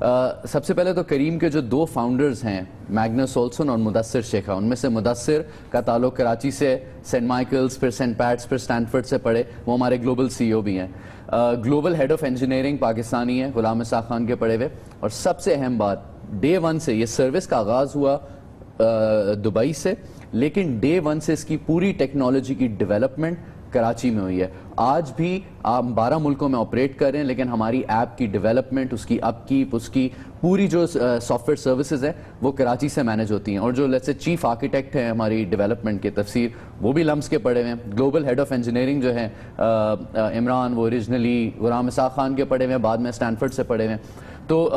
سب سے پہلے تو کریم کے جو 2 فاؤنڈرز ہیں میگنس اولسن اور مدثر شیخا، ان میں سے مدثر کا تعلق کراچی سے سینٹ مائیکلز پھر سینٹ پیٹس پھر اسٹینفورڈ سے پڑھے، وہ ہمارے گلوبل سی او بھی ہیں۔ Global head of engineering Pakistani ہیں غلام اسحاق خان کے پڑھے ہوئے، اور سب سے اہم بات ڈے 1 سے یہ سروس کا آغاز ہوا دبئی سے، لیکن ڈے 1 سے اس کی پوری ٹیکنالوجی کی ڈیولپمنٹ کراچی میں ہوئی ہے۔ آج بھی آپ 12 ملکوں میں آپریٹ کر رہے ہیں، لیکن ہماری ایپ کی ڈیولپمنٹ، اس کی اپ کیپ، اس کی پوری جو سافٹ ویئر سروسز ہیں وہ کراچی سے مینیج ہوتی ہیں، اور جو لیٹس سے چیف آرکیٹیکٹ ہیں ہماری ڈیولپمنٹ کے تفسیر وہ بھی لمس کے پڑھے ہوئے ہیں۔ گلوبل ہیڈ آف انجینئرنگ جو ہیں عمران، وہ اوریجنلی غلام اسحاق خان کے پڑھے ہوئے ہیں، بعد میں اسٹینفورڈ سے پڑھے ہوئے ہیں۔ تو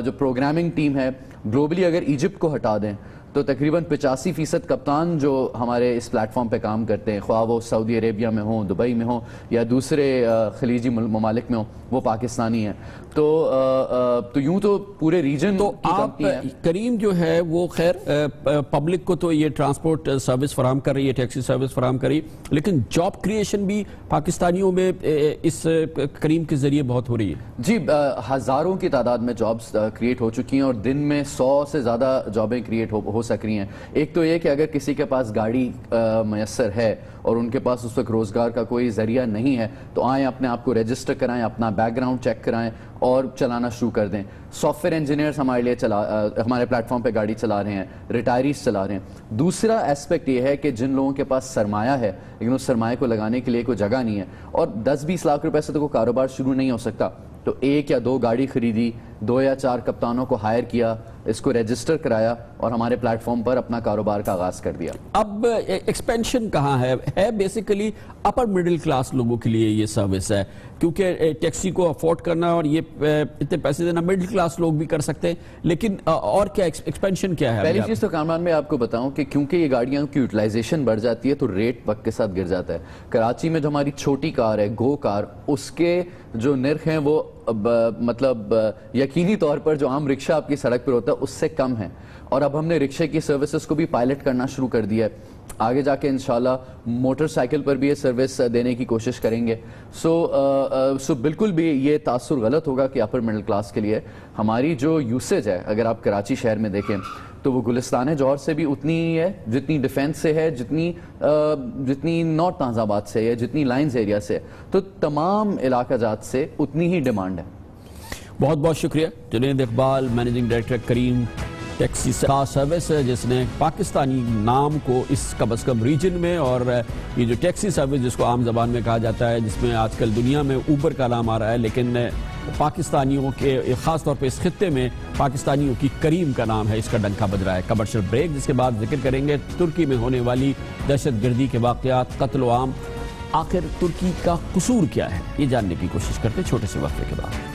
جو پروگرامنگ ٹیم ہے گلوبلی اگر ایجپٹ کو ہٹا دیں تو تقریباً 85% کپتان جو ہمارے اس پلیٹ فارم پہ کام کرتے ہیں، خواہ وہ سعودی عربیہ میں ہوں، دبئی میں ہوں یا دوسرے خلیجی ممالک میں ہوں، وہ پاکستانی ہیں۔ تو یوں تو پورے ریجن تو آپ کریم جو ہے وہ خیر پبلک کو تو یہ ٹرانسپورٹ سروس فراہم کر رہی ہے، ٹیکسی سروس فراہم کر رہی ہے، لیکن جاب کریشن بھی پاکستانیوں میں اس کریم کے ذریعے بہت ہو رہی ہے۔ جی، ہزاروں کی تعداد میں جابز کریٹ ہو چکی ہیں، اور دن میں 100 سے زیادہ جابیں کریٹ ہو سک رہی ہیں۔ ایک تو یہ کہ اگر کسی کے پاس گاڑی میسر ہے اور ان کے پاس اس وقت روزگار کا کوئی ذریعہ نہیں ہے تو آئیں اپنے آپ کو رجسٹر کرائیں، اپنا بیک گراؤنڈ چیک کرائیں اور چلانا شروع کر دیں۔ سافٹ ویئر انجینئرز ہمارے لیے ہمارے پلیٹ فارم پہ گاڑی چلا رہے ہیں، ریٹائریز چلا رہے ہیں۔ دوسرا ایسپیکٹ یہ ہے کہ جن لوگوں کے پاس سرمایہ ہے لیکن اس سرمایہ کو لگانے کے لیے کوئی جگہ نہیں ہے اور 10-20 لاکھ روپے سے تو کوئی کاروبار شروع نہیں ہو سکتا، تو 1 یا 2 گاڑی خریدی، 2 یا 4 کپتانوں کو ہائر کیا، اس کو رجسٹر کرایا اور ہمارے پلیٹ فارم پر اپنا کاروبار کا آغاز کر دیا۔ اب ایکسپینشن کہاں ہے بیسیکلی اپر مڈل کلاس لوگوں کے لیے یہ سروس ہے، کیونکہ ٹیکسی کو افورڈ کرنا اور یہ اتنے پیسے دینا مڈل کلاس لوگ بھی کر سکتے ہیں، لیکن اور کیا ایکسپینشن کیا ہے؟ پہلی چیز تو کامران میں آپ کو بتاؤں کہ کیونکہ یہ گاڑیاں کی یوٹیلائزیشن بڑھ جاتی ہے تو ریٹ وقت کے ساتھ گر جاتا ہے۔ کراچی میں جو ہماری چھوٹی کار ہے گو کار، اس کے جو نرخ ہیں وہ مطلب یقینی طور پر جو عام رکشہ آپ کی سڑک پر ہوتا ہے اس سے کم ہے، اور اب ہم نے رکشے کی سروسز کو بھی پائلٹ کرنا شروع کر دیا ہے۔ آگے جا کے انشاءاللہ موٹر سائیکل پر بھی یہ سروس دینے کی کوشش کریں گے۔ سو بالکل بھی یہ تاثر غلط ہوگا کہ اپر مڈل کلاس کے لیے ہماری جو یوسیج ہے اگر آپ کراچی شہر میں دیکھیں تو وہ گلستان جوہر سے بھی اتنی ہی ہے جتنی ڈیفینس سے ہے، جتنی نارتھ تانز آباد سے ہے، جتنی لائنز ایریا سے، تو تمام علاقہ جات سے اتنی ہی ڈیمانڈ ہے۔ بہت بہت شکریہ جنید اقبال، مینیجنگ ڈائریکٹر کریم ٹیکسی سروس، جس نے پاکستانی نام کو اس کم از کم ریجن میں، اور یہ جو ٹیکسی سروس جس کو عام زبان میں کہا جاتا ہے، جس میں آج کل دنیا میں اوبر کا نام آ رہا ہے، لیکن پاکستانیوں کے خاص طور پہ اس خطے میں پاکستانیوں کی کریم کا نام ہے، اس کا ڈنکا بج رہا ہے۔ کمرشل بریک، جس کے بعد ذکر کریں گے ترکی میں ہونے والی دہشت گردی کے واقعات، قتل و عام، آخر ترکی کا قصور کیا ہے، یہ جاننے کی کوشش کرتے چھوٹے سے وقفے کے بعد۔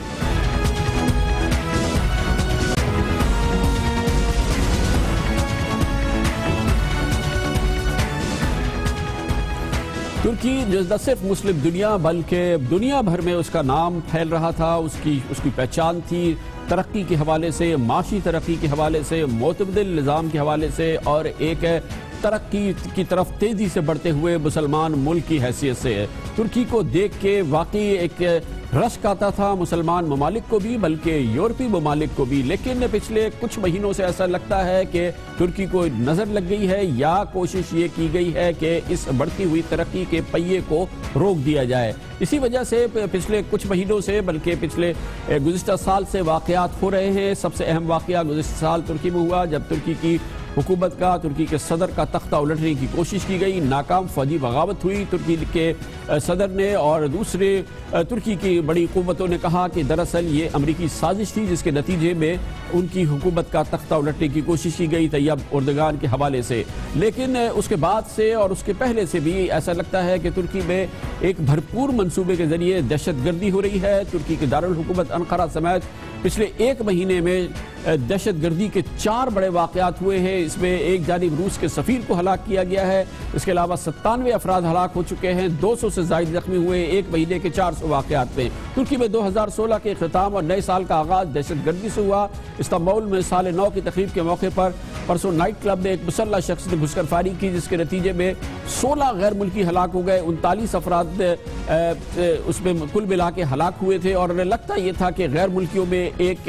ترکی جو نہ صرف مسلم دنیا بلکہ دنیا بھر میں اس کا نام پھیل رہا تھا، اس کی پہچان تھی ترقی کے حوالے سے، معاشی ترقی کے حوالے سے، معتدل نظام کے حوالے سے، اور ایک ترقی کی طرف تیزی سے بڑھتے ہوئے مسلمان ملک کی حیثیت سے۔ ترکی کو دیکھ کے واقعی ایک رشک آتا تھا مسلمان ممالک کو بھی بلکہ یورپی ممالک کو بھی، لیکن پچھلے کچھ مہینوں سے ایسا لگتا ہے کہ ترکی کو نظر لگ گئی ہے یا کوشش یہ کی گئی ہے کہ اس بڑھتی ہوئی ترقی کے پہیے کو روک دیا جائے۔ اسی وجہ سے پچھلے کچھ مہینوں سے بلکہ پچھلے گزشتہ سال سے واقعات ہو رہے ہیں۔ سب سے اہم واقعہ گزشتہ سال ترکی میں ہوا جب ترکی کی حکومت کا، ترکی کے صدر کا تختہ الٹنے کی کوشش کی گئی، ناکام فوجی بغاوت ہوئی۔ ترکی کے صدر نے اور دوسرے ترکی کی بڑی قوتوں نے کہا کہ دراصل یہ امریکی سازش تھی جس کے نتیجے میں ان کی حکومت کا تختہ الٹنے کی کوشش کی گئی طیب اردگان کے حوالے سے۔ لیکن اس کے بعد سے اور اس کے پہلے سے بھی ایسا لگتا ہے کہ ترکی میں ایک بھرپور منصوبے کے ذریعے دہشت گردی ہو رہی ہے۔ ترکی کے دارالحکومت انقرہ سمیت پچھلے ایک مہینے میں دہشت گردی کے 4 بڑے واقعات ہوئے ہیں۔ اس میں ایک جانب روس کے سفیر کو ہلاک کیا گیا ہے، اس کے علاوہ 97 افراد ہلاک ہو چکے ہیں، 200 سے زائد زخمی ہوئے ایک مہینے کے 400 واقعات میں۔ ترکی میں 2016 کے اختتام اور نئے سال کا آغاز دہشت گردی سے ہوا۔ استنبول میں سال نو کی تقریب کے موقع پر پرسوں نائٹ کلب میں ایک مسلح شخص نے گھس کر فائرنگ کی جس کے نتیجے میں 16 غیر ملکی ہلاک ہو گئے، 39 افراد اس میں کل ملا کے ہلاک ہوئے تھے، اور لگتا یہ تھا کہ غیر ملکیوں میں ایک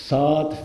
7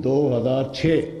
2006।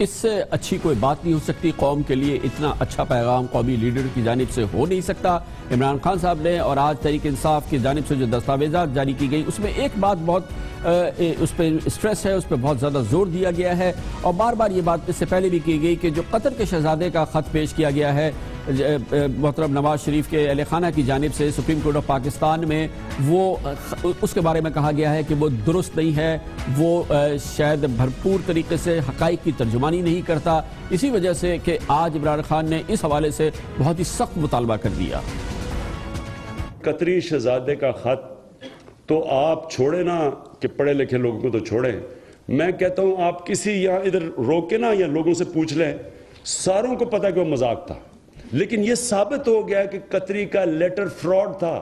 اس سے اچھی کوئی بات نہیں ہو سکتی. قوم کے لیے اتنا اچھا پیغام قومی لیڈر کی جانب سے ہو نہیں سکتا. عمران خان صاحب نے اور آج تحریک انصاف کی جانب سے جو دستاویزات جاری کی گئی اس میں ایک بات بہت اس پہ اسٹریس ہے, اس پہ بہت زیادہ زور دیا گیا ہے, اور بار بار یہ بات اس سے پہلے بھی کی گئی کہ جو قطر کے شہزادے کا خط پیش کیا گیا ہے محترم نواز شریف کے اہل خانہ کی جانب سے سپریم کورٹ آف پاکستان میں, وہ اس کے بارے میں کہا گیا ہے کہ وہ درست نہیں ہے, وہ شاید بھرپور طریقے سے حقائق کی ترجمانی نہیں کرتا. اسی وجہ سے کہ آج عمران خان نے اس حوالے سے بہت ہی سخت مطالبہ کر دیا. قطری شہزادے کا خط تو آپ چھوڑے نا کہ پڑھے لکھے لوگوں کو تو چھوڑیں, میں کہتا ہوں آپ کسی یہاں ادھر روکے نا یا لوگوں سے پوچھ لیں, ساروں کو پتا کہ وہ مذاق تھا, لیکن یہ ثابت ہو گیا کہ قطری کا لیٹر فراڈ تھا.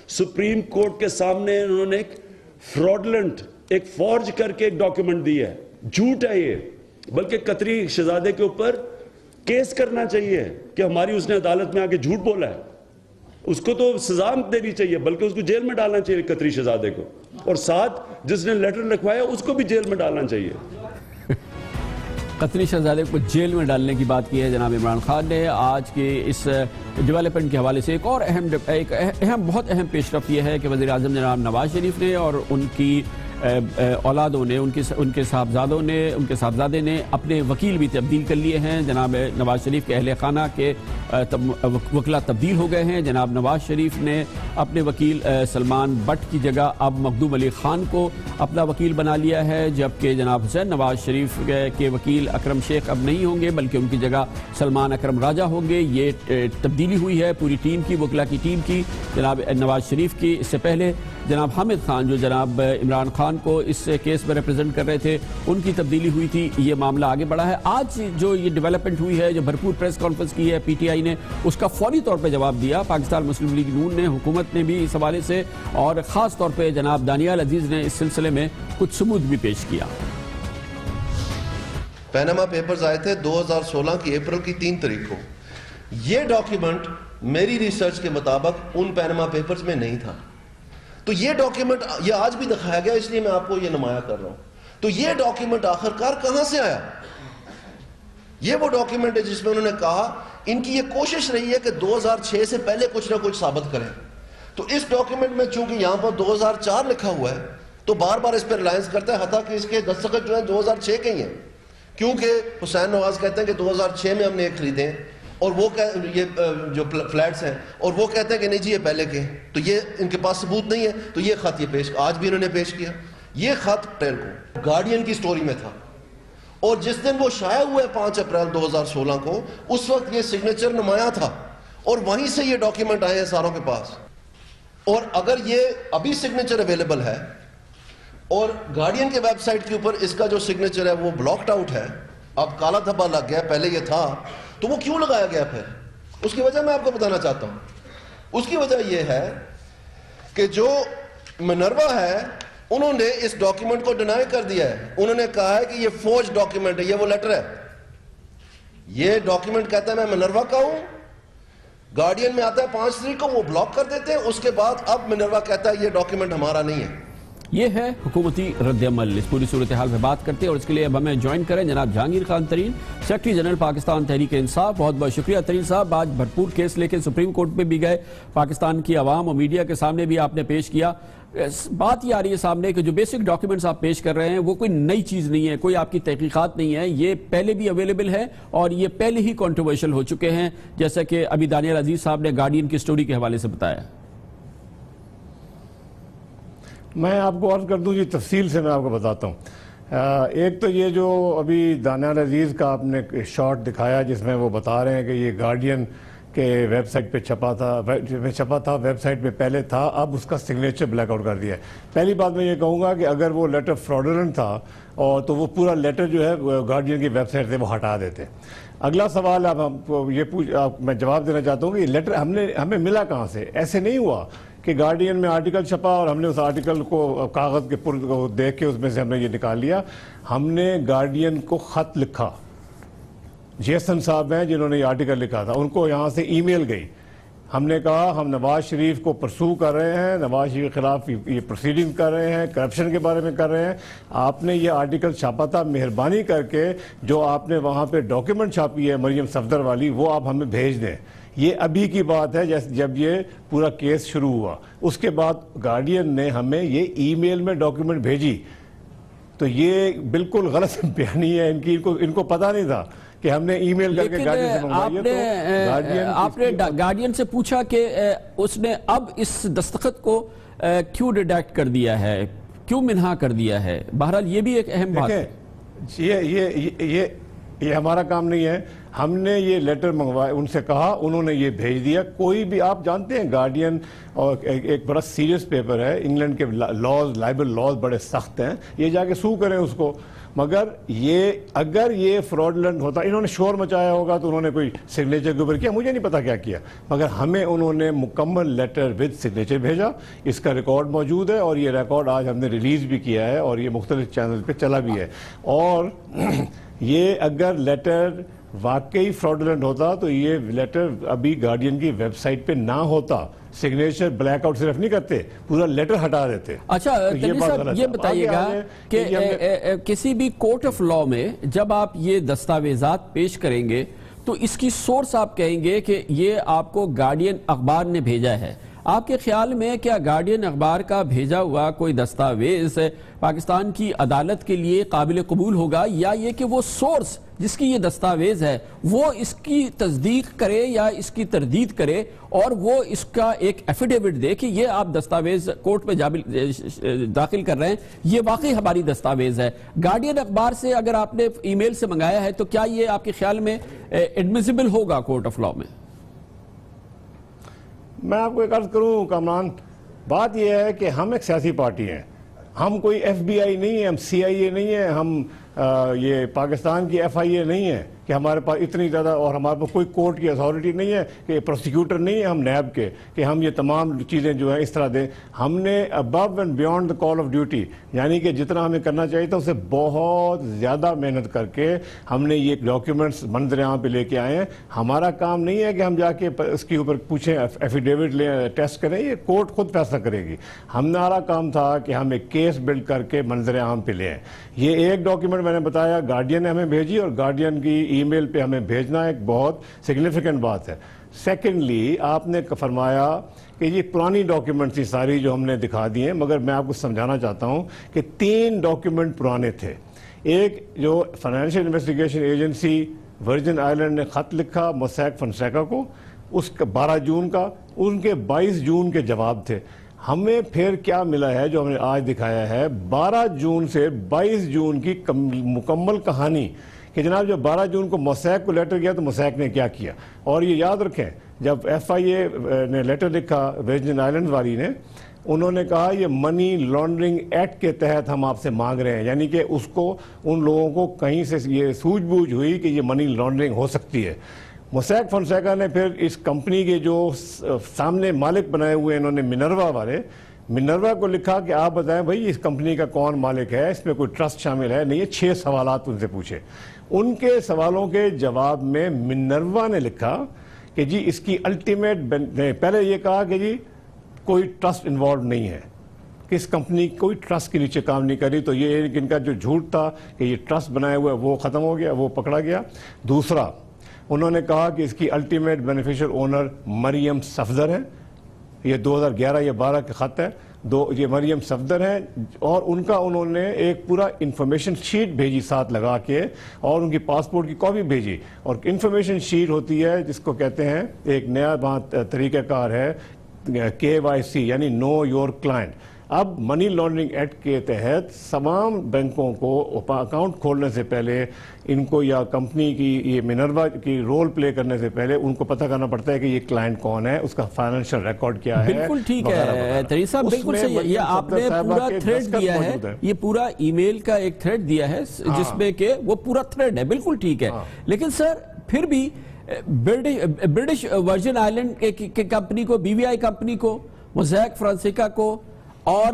سپریم کورٹ کے سامنے انہوں نے ایک فراڈلنٹ, ایک فورج کر کے ایک ڈاکیومنٹ دی ہے, جھوٹ ہے یہ. بلکہ قطری شہزادے کے اوپر کیس کرنا چاہیے کہ ہماری اس نے عدالت میں آ کے جھوٹ بولا ہے, اس کو تو سزا دینی چاہیے, بلکہ اس کو جیل میں ڈالنا چاہیے قطری شہزادے کو, اور ساتھ جس نے لیٹر لکھوایا اس کو بھی جیل میں ڈالنا چاہیے. قطری شہزادے کو جیل میں ڈالنے کی بات کی ہے جناب عمران خان نے. آج کے اس ڈیولپمنٹ کے حوالے سے ایک اور بہت اہم پیش رفت یہ ہے کہ وزیر اعظم جناب نواز شریف نے اور ان کی اولادوں نے, ان کے صاحبزادے نے اپنے وکیل بھی تبدیل کر لیے ہیں. جناب نواز شریف کے اہل خانہ کے وکلا تبدیل ہو گئے ہیں. جناب نواز شریف نے اپنے وکیل سلمان بٹ کی جگہ اب مخدوم علی خان کو اپنا وکیل بنا لیا ہے, جبکہ جناب حسین نواز شریف کے وکیل اکرم شیخ اب نہیں ہوں گے بلکہ ان کی جگہ سلمان اکرم راجہ ہوں گے. یہ تبدیلی ہوئی ہے پوری ٹیم کی, وکلا کی ٹیم کی, جناب نواز شریف کی. اس سے پہلے جناب حامد خان جو جناب عمران خان کو اس کیس میں ریپرزینٹ کر رہے تھے, ان کی تبدیلی ہوئی تھی. یہ معاملہ آگے بڑھا ہے. آج جو یہ ڈیولپمنٹ ہوئی ہے, جو بھرپور پریس کانفرنس کی ہے پی ٹی آئی نے, اس کا فوری طور پہ جواب دیا پاکستان مسلم لیگ نون نے, حکومت نے بھی اس حوالے سے, اور خاص طور پہ جناب دانیال عزیز نے اس سلسلے میں کچھ ثبوت بھی پیش کیا. پیناما پیپرز آئے تھے 2016 کی اپریل کی 3 تاریخ کو. یہ ڈاکیومنٹ میری ریسرچ کے مطابق ان پیناما پیپرز میں نہیں تھا. تو یہ ڈاکیومنٹ یہ آج بھی دکھایا گیا, اس لیے میں آپ کو یہ نمایاں کر رہا ہوں. تو یہ ڈاکیومنٹ آخرکار کہاں سے آیا؟ یہ وہ ڈاکیومنٹ ہے جس میں انہوں نے کہا ان کی یہ کوشش رہی ہے کہ 2006 سے پہلے کچھ نہ کچھ ثابت کریں. تو اس ڈاکیومنٹ میں چونکہ یہاں پر 2004 لکھا ہوا ہے تو بار بار اس پہ ریلائنس کرتا ہے, حتیٰ کہ اس کے دستخط جو ہیں 2006 کے ہی ہیں, کیونکہ حسین نواز کہتے ہیں کہ 2006 میں ہم نے ایک خریدے ہیں, اور وہ یہ جو فلیٹس ہیں, اور وہ کہتے ہیں کہ نہیں جی یہ پہلے کے, تو یہ ان کے پاس ثبوت نہیں ہے. تو یہ خط یہ آج بھی انہوں نے پیش کیا. یہ خط ٹیل کو گارڈین کی سٹوری میں تھا, اور جس دن وہ شائع ہوا ہے 5 اپریل 2016 کو, اس وقت یہ سگنیچر نمایاں تھا, اور وہیں سے یہ ڈاکیومنٹ آئے ہیں ساروں کے پاس. اور اگر یہ ابھی سگنیچر اویلیبل ہے اور گارڈین کے ویب سائٹ کے اوپر اس کا جو سگنیچر ہے وہ بلاکڈ آؤٹ ہے, اب کالا دھبا لگ گیا, پہلے یہ تھا, تو وہ کیوں لگایا گیا پھر؟ اس کی وجہ میں آپ کو بتانا چاہتا ہوں. اس کی وجہ یہ ہے کہ جو منروا ہے انہوں نے اس ڈاکیومنٹ کو ڈینائی کر دیا ہے. انہوں نے کہا ہے کہ یہ فورج ڈاکیومنٹ ہے, یہ وہ لیٹر ہے. یہ ڈاکیومنٹ کہتا ہے میں منروا کا ہوں, گارڈین میں آتا ہے 5 تاریخ کو, وہ بلاک کر دیتے ہیں. اس کے بعد اب منروا کہتا ہے یہ ڈاکیومنٹ ہمارا نہیں ہے. یہ ہے حکومتی رد عمل. اس پوری صورتحال پہ بات کرتے ہیں, اور اس کے لیے اب ہمیں جوائن کریں جناب جہانگیر خان ترین, سیکرٹری جنرل پاکستان تحریک انصاف. بہت بہت شکریہ ترین صاحب. آج بھرپور کیس لے کے سپریم کورٹ میں بھی گئے, پاکستان کی عوام اور میڈیا کے سامنے بھی آپ نے پیش کیا. بات یہ آ رہی ہے سامنے کہ جو بیسک ڈاکیومنٹس آپ پیش کر رہے ہیں وہ کوئی نئی چیز نہیں ہے, کوئی آپ کی تحقیقات نہیں ہے, یہ پہلے بھی اویلیبل ہے اور یہ پہلے ہی کنٹروورشل ہو چکے ہیں, جیسا کہ ابھی دانیال عزیز صاحب نے گارڈین کی سٹوری کے حوالے سے بتایا. میں آپ کو عرض کر دوں جی, تفصیل سے میں آپ کو بتاتا ہوں. ایک تو یہ جو ابھی دانیال عزیز کا آپ نے شارٹ دکھایا جس میں وہ بتا رہے ہیں کہ یہ گارڈین کے ویب سائٹ پہ چھپا تھا, ویب سائٹ پہ پہلے تھا, اب اس کا سگنیچر بلیک آؤٹ کر دیا ہے. پہلی بات میں یہ کہوں گا کہ اگر وہ لیٹر فراڈولنٹ تھا اور تو وہ پورا لیٹر جو ہے گارڈین کی ویب سائٹ سے وہ ہٹا دیتے. اگلا سوال اب میں جواب دینا چاہتا ہوں کہ یہ لیٹر ہمیں ملا کہاں سے؟ ایسے نہیں ہوا کہ گارڈین میں آرٹیکل چھپا اور ہم نے اس آرٹیکل کو کاغذ کے پر کو دیکھ کے اس میں سے ہم نے یہ نکال لیا. ہم نے گارڈین کو خط لکھا, جیسن صاحب ہیں جنہوں نے یہ آرٹیکل لکھا تھا, ان کو یہاں سے ای میل گئی ہم نے کہا ہم نواز شریف کو پرسو کر رہے ہیں، نواز شریف کے خلاف یہ پروسیڈنگ کر رہے ہیں، کرپشن کے بارے میں کر رہے ہیں. آپ نے یہ آرٹیکل چھاپا تھا، مہربانی کر کے جو آپ نے وہاں پہ ڈاکیومنٹ چھاپی ہے مریم صفدر والی وہ آپ ہمیں بھیج دیں. یہ ابھی کی بات ہے جب یہ پورا کیس شروع ہوا. اس کے بعد گارڈین نے ہمیں یہ ای میل میں ڈاکیومنٹ بھیجی. تو یہ بالکل غلط بیانی ہے ان کو پتہ نہیں تھا کہ ہم نے ای میل کر کے گارڈین سے منگوائی ہے. آپ نے گارڈین سے پوچھا کہ اس نے اب اس دستخط کو کیوں ریڈیکٹ کر دیا ہے، کیوں منہا کر دیا ہے؟ بہرحال یہ بھی ایک اہم بات ہے. یہ ہمارا کام نہیں ہے. ہم نے یہ لیٹر منگوایا، ان سے کہا، انہوں نے یہ بھیج دیا. کوئی بھی آپ جانتے ہیں گارڈین اور ایک بڑا سیریس پیپر ہے، انگلینڈ کے لاز، لائبل لاز بڑے سخت ہیں، یہ جا کے سو کریں اس کو. مگر اگر یہ فراڈلنٹ ہوتا، انہوں نے شور مچایا ہوگا تو انہوں نے کوئی سگنیچر کے اوپر کیا، مجھے نہیں پتا کیا کیا، مگر ہمیں انہوں نے مکمل لیٹر ود سگنیچر بھیجا. اس کا ریکارڈ موجود ہے اور یہ ریکارڈ آج ہم نے ریلیز بھی کیا ہے اور یہ مختلف چینل پہ چلا بھی ہے. اور یہ اگر لیٹر واقعی فراڈلنٹ ہوتا تو یہ لیٹر ابھی گارڈین کی ویب سائٹ پہ نہ ہوتا. سگنیچر بلیک آؤٹ صرف نہیں کرتے، پورا لیٹر ہٹا دیتے. اچھا یہ بتائیے گا کہ کسی بھی کورٹ آف لاء میں جب آپ یہ دستاویزات پیش کریں گے تو اس کی سورس آپ کہیں گے کہ یہ آپ کو گارڈین اخبار نے بھیجا ہے. آپ کے خیال میں کیا گارڈین اخبار کا بھیجا ہوا کوئی دستاویز پاکستان کی عدالت کے لیے قابل قبول ہوگا، یا یہ کہ وہ سورس جس کی یہ دستاویز ہے وہ اس کی تصدیق کرے یا اس کی تردید کرے اور وہ اس کا ایک ایفیڈیوٹ دے کہ یہ آپ دستاویز کورٹ میں داخل کر رہے ہیں، یہ واقعی ہماری دستاویز ہے؟ گارڈین اخبار سے اگر آپ نے ای میل سے منگایا ہے تو کیا یہ آپ کے خیال میں ایڈمیسیبل ہوگا کورٹ آف لاء میں؟ میں آپ کو ایک عرض کروں کامران، بات یہ ہے کہ ہم ایک سیاسی پارٹی ہیں، ہم کوئی ایف بی آئی نہیں ہیں، ہم سی آئی اے نہیں ہیں، ہم یہ پاکستان کی ایف آئی اے نہیں ہے کہ ہمارے پاس اتنی زیادہ، اور ہمارے پاس کوئی کورٹ کی اتھارٹی نہیں ہے کہ پروسیکیوٹر نہیں ہے ہم نیب کے کہ ہم یہ تمام چیزیں جو ہیں اس طرح دیں. ہم نے above and beyond the call of duty, یعنی کہ جتنا ہمیں کرنا چاہیے تھا اسے بہت زیادہ محنت کر کے ہم نے یہ ڈاکیومنٹس منظر عام پہ لے کے آئے ہیں. ہمارا کام نہیں ہے کہ ہم جا کے اس کے اوپر پوچھیں، ایفیڈیوٹ لیں، ٹیسٹ کریں، یہ کورٹ خود فیصلہ کرے گی. ہمارا کام تھا کہ ہم ایک کیس بلڈ کر کے منظر عام پہ لے آئیں. یہ ایک ڈاکیومنٹ میں نے بتایا گارڈین نے ہمیں بھیجی اور گارڈین کی ای میل پہ ہمیں بھیجنا ایک بہت سگنیفیکنٹ بات ہے. سیکنڈلی آپ نے فرمایا کہ یہ پرانی ڈاکیومنٹ تھی ساری جو ہم نے دکھا دی ہیں، مگر میں آپ کو سمجھانا چاہتا ہوں کہ 3 ڈاکیومنٹ پرانے تھے. ایک جو financial investigation agency Virgin Island نے خط لکھا موسیک فنسیکا کو، اس کا 12 جون کا، ان کے 22 جون کے جواب تھے. ہمیں پھر کیا ملا ہے جو ہم نے آج دکھایا ہے 12 جون سے 22 جون کی مکمل کہانی کہ جناب جب 12 جون کو موسیک کو لیٹر کیا تو موسیک نے کیا کیا. اور یہ یاد رکھیں جب ایف آئی اے نے لیٹر لکھا ورجن آئیلینڈ والی نے، انہوں نے کہا یہ منی لانڈرنگ ایکٹ کے تحت ہم آپ سے مانگ رہے ہیں، یعنی کہ اس کو ان لوگوں کو کہیں سے یہ سوجھ بوجھ ہوئی کہ یہ منی لانڈرنگ ہو سکتی ہے. موسیک فنسیکا نے پھر اس کمپنی کے جو سامنے مالک بنائے ہوئے انہوں نے منروا والے، منروا کو لکھا کہ آپ بتائیں بھائی اس کمپنی کا کون مالک ہے، اس میں کوئی ٹرسٹ شامل ہے نہیں ہے. 6 سوالات ان سے پوچھے. ان کے سوالوں کے جواب میں منروا نے لکھا کہ جی اس کی الٹیمیٹ، پہلے یہ کہا کہ جی کوئی ٹرسٹ انوالو نہیں ہے، کہ اس کمپنی کوئی ٹرسٹ کے نیچے کام نہیں کری. تو یہ ان کا جو جھوٹ تھا کہ یہ ٹرسٹ بنایا ہوا ہے وہ ختم ہو گیا، وہ پکڑا گیا. دوسرا انہوں نے کہا کہ اس کی الٹیمیٹ بینیفیشل اونر مریم صفدر ہیں، یہ 2011 یا 12 کا خط ہے، یہ مریم صفدر ہیں، اور ان کا انہوں نے ایک پورا انفارمیشن شیٹ بھیجی ساتھ لگا کے اور ان کی پاسپورٹ کی کاپی بھیجی. اور انفارمیشن شیٹ ہوتی ہے جس کو کہتے ہیں ایک نیا طریقہ کار ہے KYC یعنی نو یور کلائنٹ. اب منی لانڈرنگ ایکٹ کے تحت تمام بینکوں کو اکاؤنٹ کھولنے سے پہلے ان کو یا کمپنی کی یہ منروا کی رول پلے کرنے سے پہلے ان کو پتہ کرنا پڑتا ہے کہ یہ کلائنٹ کون ہے، اس کا فائنینشیل ریکارڈ کیا ہے. بالکل ٹھیک ہے طریق صاحب، بالکل صحیح. یہ آپ نے پورا تھریڈ دیا ہے، یہ پورا ای میل کا ایک تھریڈ دیا ہے جس میں کہ وہ پورا تھریڈ ہے، بالکل ٹھیک ہے. لیکن سر پھر بھی برٹش ورجن آئیلینڈ کی کمپنی کو، BVI کمپنی کو، موزیک فرانسیکا کو اور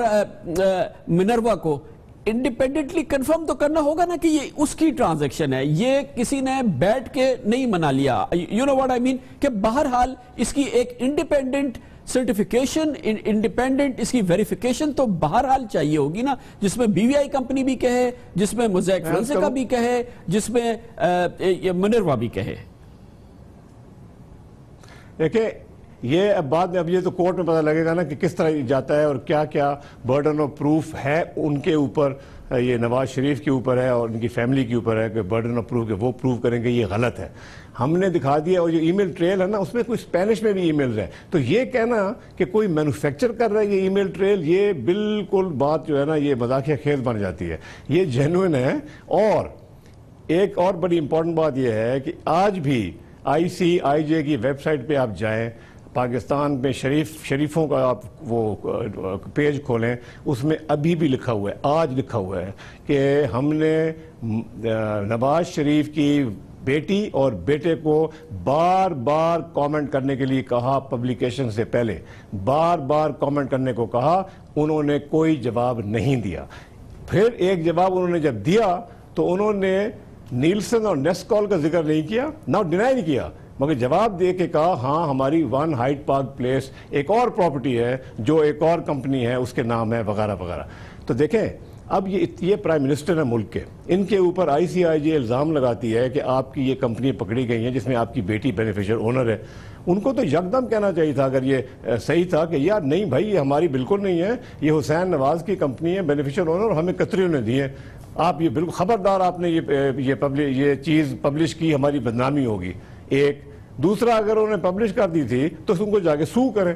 منروا کو انڈیپینڈنٹلی کنفرم تو کرنا ہوگا نا کہ یہ اس کی ٹرانزیکشن ہے, یہ کسی نے بیٹھ کے نہیں منا لیا. یو نو واٹ آئی مین, کہ بہرحال اس کی ایک انڈیپینڈنٹ سرٹیفیکیشن, انڈیپینڈنٹ اس کی ویریفیکیشن تو بہرحال چاہیے ہوگی نا, جس میں بی وی آئی کمپنی بھی کہے, جس میں موزیک فونسیکا بھی کہے, جس میں منروا بھی کہے. دیکھیں یہ اب بعد میں, اب یہ تو کورٹ میں پتہ لگے گا نا کہ کس طرح جاتا ہے اور کیا کیا برڈن آف پروف ہے ان کے اوپر, یہ نواز شریف کے اوپر ہے اور ان کی فیملی کے اوپر ہے کہ برڈن آف پروف کہ وہ پروف کریں گے یہ غلط ہے. ہم نے دکھا دیا, اور جو ای میل ٹریل ہے نا اس میں کوئی اسپینش میں بھی ای میلز ہے, تو یہ کہنا کہ کوئی مینوفیکچر کر رہا ہے یہ ای میل ٹریل, یہ بالکل بات جو ہے نا یہ مذاقیہ خیز بن جاتی ہے. یہ جینوئن ہے. اور ایک اور بڑی امپورٹنٹ بات یہ ہے کہ آج بھی ICIJ کی ویب سائٹ پہ آپ جائیں, پاکستان میں شریفوں کا آپ وہ پیج کھولیں, اس میں ابھی بھی لکھا ہوا ہے, آج لکھا ہوا ہے کہ ہم نے نواز شریف کی بیٹی اور بیٹے کو بار بار کامنٹ کرنے کے لیے کہا, پبلیکیشن سے پہلے بار بار کامنٹ کرنے کو کہا, انہوں نے کوئی جواب نہیں دیا. پھر ایک جواب انہوں نے جب دیا تو انہوں نے نیلسن اور نیسکال کا ذکر نہیں کیا, نہ ڈینائی نہیں کیا, مگر جواب دے کے کہا ہاں ہماری 1 ہائیڈ پارک پلیس ایک اور پراپرٹی ہے جو ایک اور کمپنی ہے اس کے نام ہے وغیرہ وغیرہ. تو دیکھیں اب یہ پرائم منسٹر ہے ملک کے, ان کے اوپر ICIJ الزام لگاتی ہے کہ آپ کی یہ کمپنی پکڑی گئی ہیں جس میں آپ کی بیٹی بینیفیشل اونر ہے. ان کو تو یکدم کہنا چاہیے تھا اگر یہ صحیح تھا کہ یار نہیں بھائی یہ ہماری بالکل نہیں ہے, یہ حسین نواز کی کمپنی ہے بینیفیشل اونر, اور ہمیں قطریوں نے دی ہے, آپ یہ بالکل خبردار, آپ نے یہ چیز پبلش کی, ہماری بدنامی ہوگی. ایک دوسرا, اگر انہوں نے پبلش کر دی تھی تو ان کو جا کے سو کریں.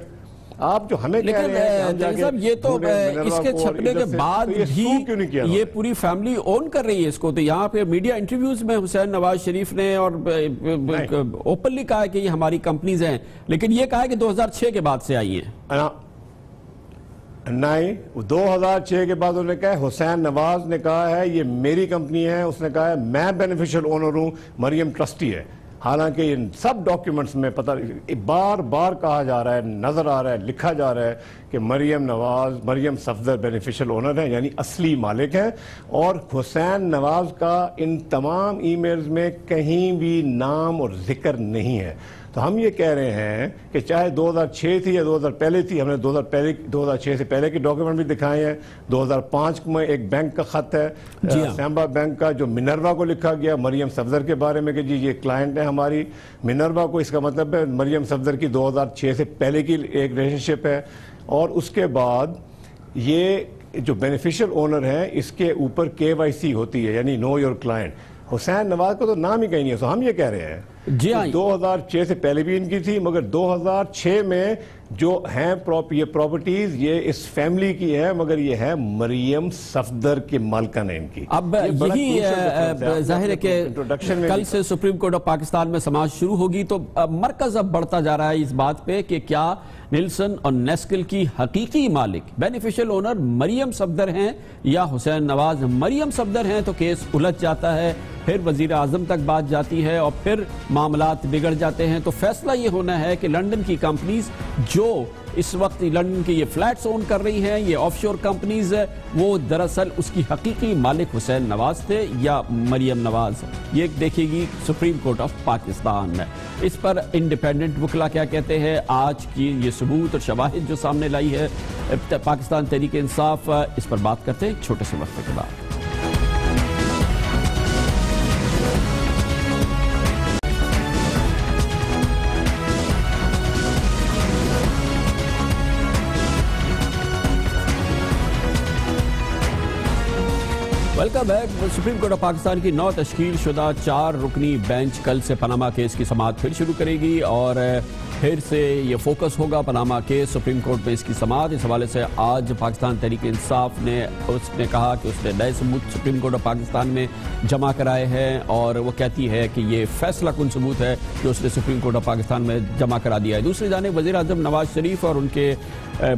آپ جو ہمیں کہہ رہے ہیں یہ تو اس کے چھپنے کے بعد بھی یہ پوری فیملی اون کر رہی ہے اس کو, تو یہاں پہ میڈیا انٹرویوز میں حسین نواز شریف نے اور اوپنلی کہا ہے کہ یہ ہماری کمپنیز ہیں, لیکن یہ کہا ہے کہ 2006 کے بعد سے آئی ہیں. نہیں, 2006 کے بعد انہوں نے کہا, حسین نواز نے کہا ہے یہ میری کمپنی ہے, اس نے کہا ہے میں بینیفیشل اونر ہوں, مریم ٹرسٹی ہے. حالانکہ ان سب ڈاکیومنٹس میں بار بار کہا جا رہا ہے, نظر آ رہا ہے, لکھا جا رہا ہے کہ مریم صفدر بینیفیشل اونر ہیں, یعنی اصلی مالک ہیں, اور حسین نواز کا ان تمام ای میلز میں کہیں بھی نام اور ذکر نہیں ہے. تو ہم یہ کہہ رہے ہیں کہ چاہے 2006 تھی یا 2000 پہلے تھی, ہم نے 2006 سے پہلے کے ڈاکیومنٹ بھی دکھائے ہیں. 2005 میں ایک بینک کا خط ہے, سیمبا بینک کا, جو منروا کو لکھا گیا مریم صفدر کے بارے میں کہ جی یہ کلائنٹ ہے ہماری. منروا کو اس کا مطلب ہے مریم صفدر کی 2006 سے پہلے کی ایک ریلیشن شپ ہے. اور اس کے بعد یہ جو بینیفیشل اونر ہیں اس کے اوپر KYC ہوتی ہے, یعنی know your client. Hussain Nawaz کو تو نام ہی کہیں نہیں ہے. تو ہم یہ کہہ رہے ہیں 2006 سے پہلے بھی ان کی تھی, مگر 2006 میں جو ہیں یہ پراپرٹیز یہ اس فیملی کی ہے, مگر یہ ہے مریم صفدر کے مالکن ہے ان کی. اب یہی ظاہر ہے کہ کل سے سپریم کورٹ آف پاکستان میں سماعت شروع ہوگی, تو مرکز اب بڑھتا جا رہا ہے اس بات پہ کہ کیا نیلسن اور نیسکل کی حقیقی مالک بینیفیشل اونر مریم صفدر ہیں یا حسین نواز. مریم صفدر ہیں تو کیس الجھ جاتا ہے, پھر وزیر اعظم تک بات جاتی ہے اور پھر معاملات بگڑ جاتے ہیں. تو فیصلہ یہ ہونا ہے کہ لنڈن کی کمپنیز جو اس وقت لنڈن کے یہ فلیٹس اون کر رہی ہیں, یہ آف شور کمپنیز, وہ دراصل اس کی حقیقی مالک حسین نواز تھے یا مریم نواز. یہ دیکھے گی سپریم کورٹ آف پاکستان میں. اس پر انڈیپینڈنٹ وکلا کیا کہتے ہیں, آج کی یہ ثبوت اور شواہد جو سامنے لائی ہے پاکستان تحریک انصاف, اس پر بات کرتے ہیں ایک چھوٹے سے وقفے کے بعد. Welcome back. Supreme court of Pakistan کی نو تشکیل شدہ 4 رکنی بینچ کل سے پاناما کیس کی سماعت پھر شروع کرے گی, اور پھر سے یہ فوکس ہوگا پاناما کیس. سپریم کورٹ میں اس کی سماعت, اس حوالے سے آج پاکستان تحریک انصاف نے کہا کہ اس نے نئے ثبوت سپریم کورٹ آف پاکستان میں جمع کرائے ہیں, اور وہ کہتی ہے کہ یہ فیصلہ کن ثبوت ہے جو اس نے سپریم کورٹ آف پاکستان میں جمع کرا دیا ہے. دوسری جانب وزیر اعظم نواز شریف اور ان کے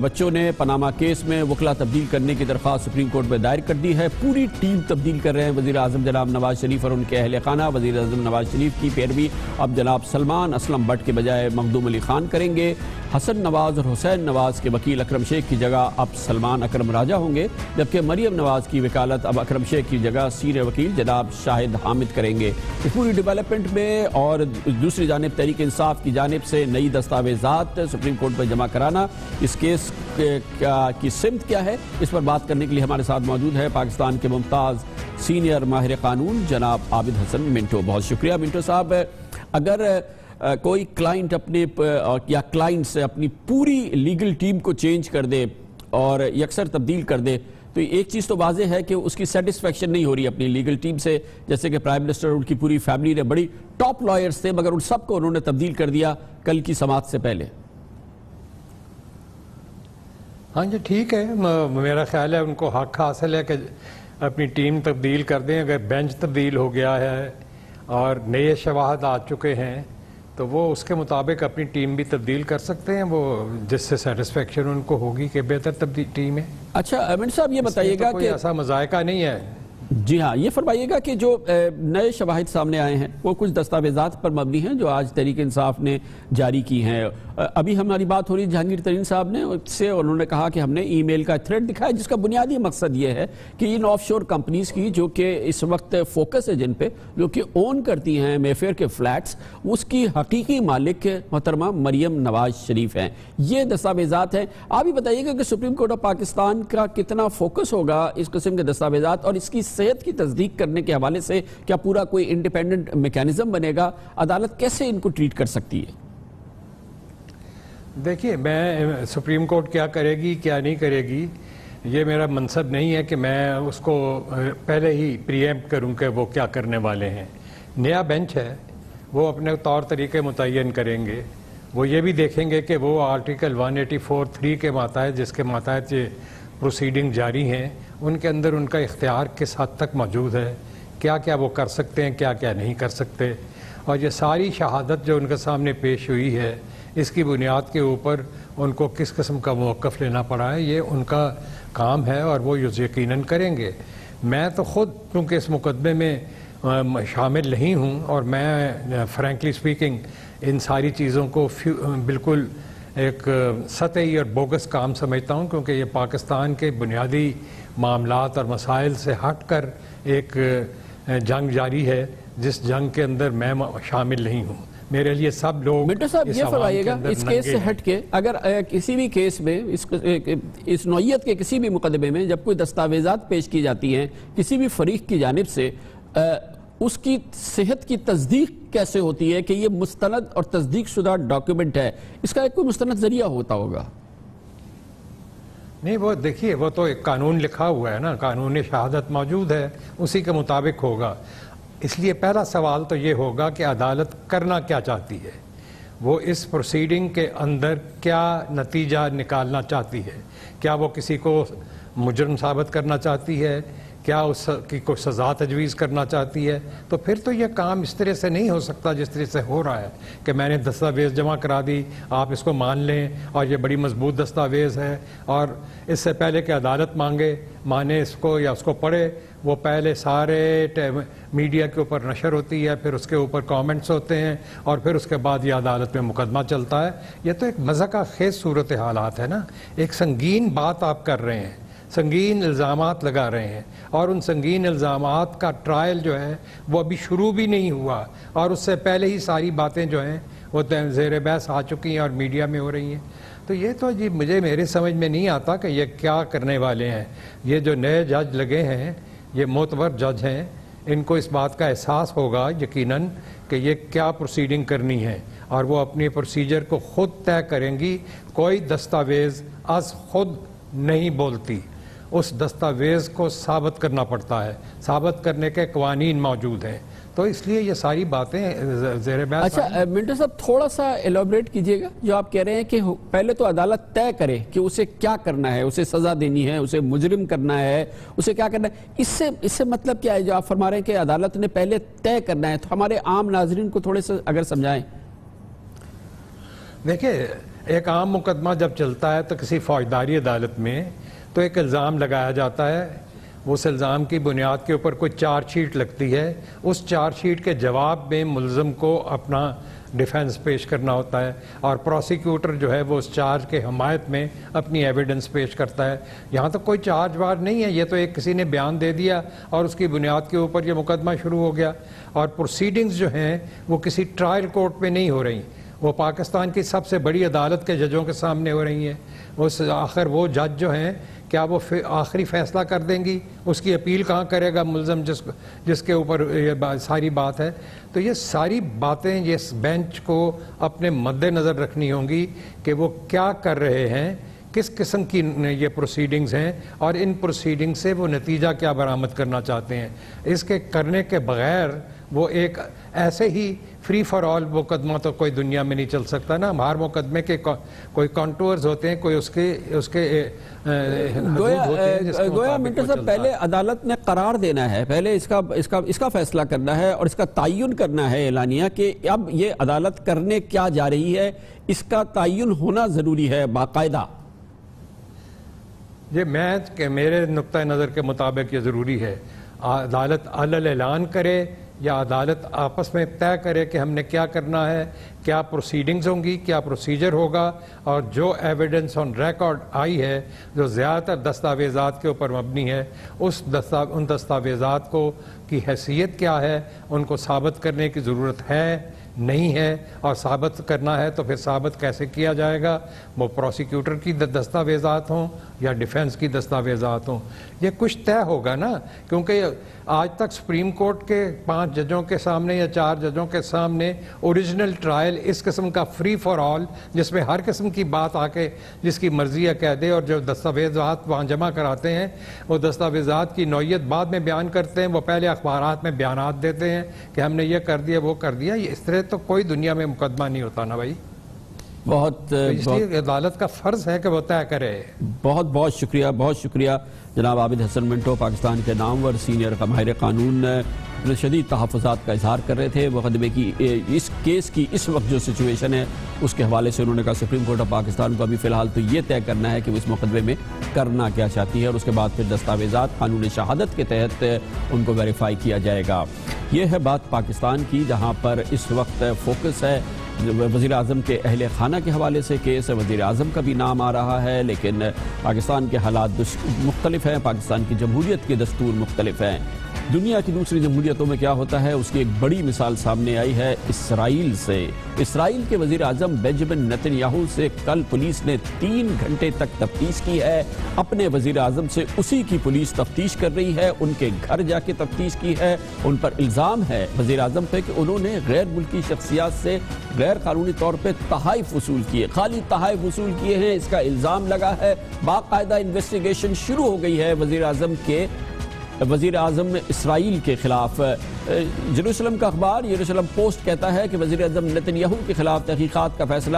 بچوں نے پاناما کیس میں وکلا تبدیل کرنے کی درخواست سپریم کورٹ میں دائر کر دی ہے. پوری ٹیم تبدیل کر رہے ہیں وزیر اعظم جناب نواز شریف اور ان کے اہل خانہ. وزیر اعظم نواز شریف کی پیروی اب جناب سلمان اسلم بٹ کے بجائے مخدوم علی خان کریں گے۔ حسن نواز اور حسین نواز کے وکیل اکرم شیخ کی جگہ اب سلمان اکرم راجہ ہوں گے، جبکہ مریم نواز کی وکالت اب اکرم شیخ کی جگہ سینئر وکیل جناب شاہد حامد کریں گے۔ اس پوری ڈیولپمنٹ میں اور دوسری جانب تحریک انصاف کی جانب سے نئی دستاویزات سپریم کورٹ میں جمع کرانا، اس کیس کی سمت کیا ہے، اس پر بات کرنے کے لیے ہمارے ساتھ موجود ہے پاکستان کے ممتاز سینئر ماہر قانون جناب عابد حسن منٹو۔ بہت شکریہ منٹو صاحب۔ اگر کوئی کلائنٹ اپنے یا کلائنٹس اپنی پوری لیگل ٹیم کو چینج کر دے اور یکسر تبدیل کر دے تو ایک چیز تو واضح ہے کہ اس کی سیٹسفیکشن نہیں ہو رہی اپنی لیگل ٹیم سے، جیسے کہ پرائم منسٹر اور ان کی پوری فیملی نے بڑی ٹاپ لائرز تھے مگر ان سب کو انہوں نے تبدیل کر دیا کل کی سماعت سے پہلے۔ ہاں جی ٹھیک ہے، میرا خیال ہے ان کو حق حاصل ہے کہ اپنی ٹیم تبدیل کر دیں۔ اگر بینچ تبدیل ہو گیا ہے اور نئے شواہد آ چکے ہیں تو وہ اس کے مطابق اپنی ٹیم بھی تبدیل کر سکتے ہیں، وہ جس سے سیٹسفیکشن ان کو ہوگی کہ بہتر ٹیم ہے۔ اچھا منٹو صاحب یہ بتائیے گا کوئی ایسا مذائقہ نہیں ہے۔ جی ہاں، یہ فرمائیے گا کہ جو نئے شواہد سامنے آئے ہیں وہ کچھ دستاویزات پر مبنی ہیں جو آج تحریک انصاف نے جاری کی ہیں۔ ابھی ہماری بات ہو رہی جہانگیر ترین صاحب نے سے، انہوں نے کہا کہ ہم نے ای میل کا تھریڈ دکھایا جس کا بنیادی مقصد یہ ہے کہ ان آف شور کمپنیز کی جو کہ اس وقت فوکس ہے جن پہ، جو کہ اون کرتی ہیں مے فیئر کے فلیٹس، اس کی حقیقی مالک محترمہ مریم نواز شریف ہیں۔ یہ دستاویزات ہیں۔ آپ ہی بتائیے گا کہ سپریم کورٹ آف پاکستان کا کتنا فوکس ہوگا اس قسم کے دستاویزات اور اس کی صحت کی تصدیق کرنے کے حوالے سے؟ کیا پورا کوئی انڈیپینڈنٹ میکینزم بنے گا؟ عدالت کیسے ان کو ٹریٹ کر سکتی ہے؟ دیکھیے، میں سپریم کورٹ کیا کرے گی کیا نہیں کرے گی یہ میرا منصب نہیں ہے کہ میں اس کو پہلے ہی پریمپٹ کروں کہ وہ کیا کرنے والے ہیں۔ نیا بینچ ہے، وہ اپنے طور طریقے متعین کریں گے۔ وہ یہ بھی دیکھیں گے کہ وہ آرٹیکل 184(3) کے ماتحت، جس کے ماتحت یہ پروسیڈنگ جاری ہیں، ان کے اندر ان کا اختیار کس حد تک موجود ہے، کیا کیا وہ کر سکتے ہیں، کیا کیا نہیں کر سکتے۔ اور یہ ساری شہادت جو ان کے سامنے پیش ہوئی ہے، اس کی بنیاد کے اوپر ان کو کس قسم کا موقف لینا پڑا ہے، یہ ان کا کام ہے اور وہ یقیناً کریں گے۔ میں تو خود کیونکہ اس مقدمے میں شامل نہیں ہوں اور میں فرینکلی سپیکنگ ان ساری چیزوں کو بالکل ایک سطحی اور بوگس کام سمجھتا ہوں، کیونکہ یہ پاکستان کے بنیادی معاملات اور مسائل سے ہٹ کر ایک جنگ جاری ہے جس جنگ کے اندر میں شامل نہیں ہوں۔ میرے لیے سب لوگ منٹو صاحب یہ فرمائیے گا اس کیس سے ہٹ کے، اگر کسی بھی کیس میں اس نوعیت کے کسی بھی مقدمے میں جب کوئی دستاویزات پیش کی جاتی ہیں کسی بھی فریق کی جانب سے، اس کی صحت کی تصدیق کیسے ہوتی ہے کہ یہ مستند اور تصدیق شدہ ڈاکیومنٹ ہے؟ اس کا ایک کوئی مستند ذریعہ ہوتا ہوگا؟ نہیں، وہ دیکھیے، وہ تو ایک قانون لکھا ہوا ہے نا، قانون شہادت موجود ہے، اسی کے مطابق ہوگا۔ اس لیے پہلا سوال تو یہ ہوگا کہ عدالت کرنا کیا چاہتی ہے، وہ اس پروسیڈنگ کے اندر کیا نتیجہ نکالنا چاہتی ہے۔ کیا وہ کسی کو مجرم ثابت کرنا چاہتی ہے، کیا اس کی کوئی سزا تجویز کرنا چاہتی ہے؟ تو پھر تو یہ کام اس طرح سے نہیں ہو سکتا جس طرح سے ہو رہا ہے کہ میں نے دستاویز جمع کرا دی، آپ اس کو مان لیں اور یہ بڑی مضبوط دستاویز ہے، اور اس سے پہلے کہ عدالت مانے اس کو یا اس کو پڑھے، وہ پہلے سارے میڈیا کے اوپر نشر ہوتی ہے، پھر اس کے اوپر کامنٹس ہوتے ہیں اور پھر اس کے بعد یہ عدالت میں مقدمہ چلتا ہے۔ یہ تو ایک مضحکہ خیز صورت حالات ہے نا۔ ایک سنگین بات آپ کر رہے ہیں، سنگین الزامات لگا رہے ہیں، اور ان سنگین الزامات کا ٹرائل جو ہے وہ ابھی شروع بھی نہیں ہوا، اور اس سے پہلے ہی ساری باتیں جو ہیں وہ زیر بحث آ چکی ہیں اور میڈیا میں ہو رہی ہیں۔ تو یہ تو جی میرے سمجھ میں نہیں آتا کہ یہ کیا کرنے والے ہیں۔ یہ جو نئے جج لگے ہیں، یہ معتبر جج ہیں، ان کو اس بات کا احساس ہوگا یقیناً کہ یہ کیا پروسیڈنگ کرنی ہے، اور وہ اپنی پروسیجر کو خود طے کریں گی۔ کوئی دستاویز از خود نہیں بولتی، اس دستاویز کو ثابت کرنا پڑتا ہے، ثابت کرنے کے قوانین موجود ہیں، تو اس لیے یہ ساری باتیں زیر بحث۔ اچھا منٹو صاحب تھوڑا سا ایلابریٹ کیجئے گا، جو آپ کہہ رہے ہیں کہ پہلے تو عدالت طے کرے کہ اسے کیا کرنا ہے، اسے سزا دینی ہے، اسے مجرم کرنا ہے، اسے کیا کرنا ہے، اس سے مطلب کیا ہے جو آپ فرما رہے ہیں کہ عدالت نے پہلے طے کرنا ہے؟ تو ہمارے عام ناظرین کو تھوڑے سے اگر سمجھائیں۔ دیکھیں، ایک عام مقدمہ جب چلتا ہے تو کسی فوجداری عدالت میں تو ایک الزام لگایا جاتا ہے، اس الزام کی بنیاد کے اوپر کوئی چارج شیٹ لگتی ہے، اس چارج شیٹ کے جواب میں ملزم کو اپنا ڈیفینس پیش کرنا ہوتا ہے، اور پروسیکیوٹر جو ہے وہ اس چارج کے حمایت میں اپنی ایویڈنس پیش کرتا ہے۔ یہاں تو کوئی چارج وارج نہیں ہے، یہ تو ایک کسی نے بیان دے دیا اور اس کی بنیاد کے اوپر یہ مقدمہ شروع ہو گیا، اور پروسیڈنگز جو ہیں وہ کسی ٹرائل کورٹ میں نہیں ہو رہی، وہ پاکستان کی سب سے بڑی عدالت کے ججوں کے سامنے ہو رہی ہیں۔ آخر وہ جج جو ہیں کیا وہ آخری فیصلہ کر دیں گی؟ اس کی اپیل کہاں کرے گا ملزم جس کے اوپر یہ ساری بات ہے؟ تو یہ ساری باتیں اس بینچ کو اپنے مد نظر رکھنی ہوں گی کہ وہ کیا کر رہے ہیں، کس قسم کی یہ پروسیڈنگز ہیں، اور ان پروسیڈنگ سے وہ نتیجہ کیا برآمد کرنا چاہتے ہیں۔ اس کے کرنے کے بغیر وہ ایک ایسے ہی فری فار آل مقدمہ تو کوئی دنیا میں نہیں چل سکتا نا۔ ہر مقدمے کے کوئی کانٹورز ہوتے ہیں، کوئی اس کے گویا منٹو صاحب پہلے عدالت نے قرار دینا ہے، پہلے اس کا فیصلہ کرنا ہے اور اس کا تعین کرنا ہے اعلانیہ کہ اب یہ عدالت کرنے کیا جا رہی ہے، اس کا تعین ہونا ضروری ہے باقاعدہ۔ یہ میرے نقطہ نظر کے مطابق یہ ضروری ہے، عدالت علل اعلان کرے یا عدالت آپس میں طے کرے کہ ہم نے کیا کرنا ہے، کیا پروسیڈنگز ہوں گی، کیا پروسیجر ہوگا، اور جو ایویڈنس آن ریکارڈ آئی ہے جو زیادہ تر دستاویزات کے اوپر مبنی ہے، ان دستاویزات کی حیثیت کیا ہے، ان کو ثابت کرنے کی ضرورت ہے نہیں ہے، اور ثابت کرنا ہے تو پھر ثابت کیسے کیا جائے گا، وہ پروسیکیوٹر کی دستاویزات ہوں یا ڈیفینس کی دستاویزات ہوں، یہ کچھ طے ہوگا نا۔ کیونکہ آج تک سپریم کورٹ کے 5 ججوں کے سامنے یا 4 ججوں کے سامنے اوریجنل ٹرائل اس قسم کا فری فار آل، جس میں ہر قسم کی بات آ کے جس کی مرضی ہے کہہ دے، اور جو دستاویزات وہاں جمع کراتے ہیں وہ دستاویزات کی نوعیت بعد میں بیان کرتے ہیں، وہ پہلے اخبارات میں بیانات دیتے ہیں کہ ہم نے یہ کر دیا وہ کر دیا، اس طرح تو کوئی دنیا میں مقدمہ نہیں ہوتا نا بھائی۔ اس لیے عدالت کا فرض ہے کہ وہ طے کرے۔ بہت شکریہ جناب عابد حسن منٹو، پاکستان کے نامور سینئر ماہر قانون، شدید تحفظات کا اظہار کر رہے تھے مقدمے کی اس کیس کی اس وقت جو سچویشن ہے اس کے حوالے سے۔ انہوں نے کہا سپریم کورٹ آف پاکستان کو ابھی فی الحال تو یہ طے کرنا ہے کہ وہ اس مقدمے میں کرنا کیا چاہتی ہے، اور اس کے بعد پھر دستاویزات قانون شہادت کے تحت ان کو ویریفائی کیا جائے گا۔ یہ ہے بات پاکستان کی، جہاں پر اس وقت فوکس ہے وزیر اعظم کے اہل خانہ کے حوالے سے کیس، وزیر اعظم کا بھی نام آ رہا ہے، لیکن پاکستان کے حالات مختلف ہیں، پاکستان کی جمہوریت کے دستور مختلف ہیں۔ دنیا کی دوسری جمہوریتوں میں کیا ہوتا ہے اس کی ایک بڑی مثال سامنے آئی ہے اسرائیل سے۔ اسرائیل کے وزیر اعظم بنجمن نیتن یاہو سے کل پولیس نے 3 گھنٹے تک تفتیش کی ہے، اپنے وزیر اعظم سے اسی کی پولیس تفتیش کر رہی ہے، ان کے گھر جا کے تفتیش کی ہے۔ ان پر الزام ہے وزیر اعظم پہ کہ انہوں نے غیر ملکی شخصیات سے غیر قانونی طور پہ تحائف وصول کیے، خالی تحائف وصول کیے ہیں، اس کا الزام لگا ہے۔ باقاعدہ انویسٹیگیشن شروع ہو گئی ہے وزیر اعظم اسرائیل کے خلاف۔ جیروسلم کا اخبار یروشلم پوسٹ کہتا ہے کہ وزیر اعظم نیتن یاہو کے خلاف تحقیقات کا فیصلہ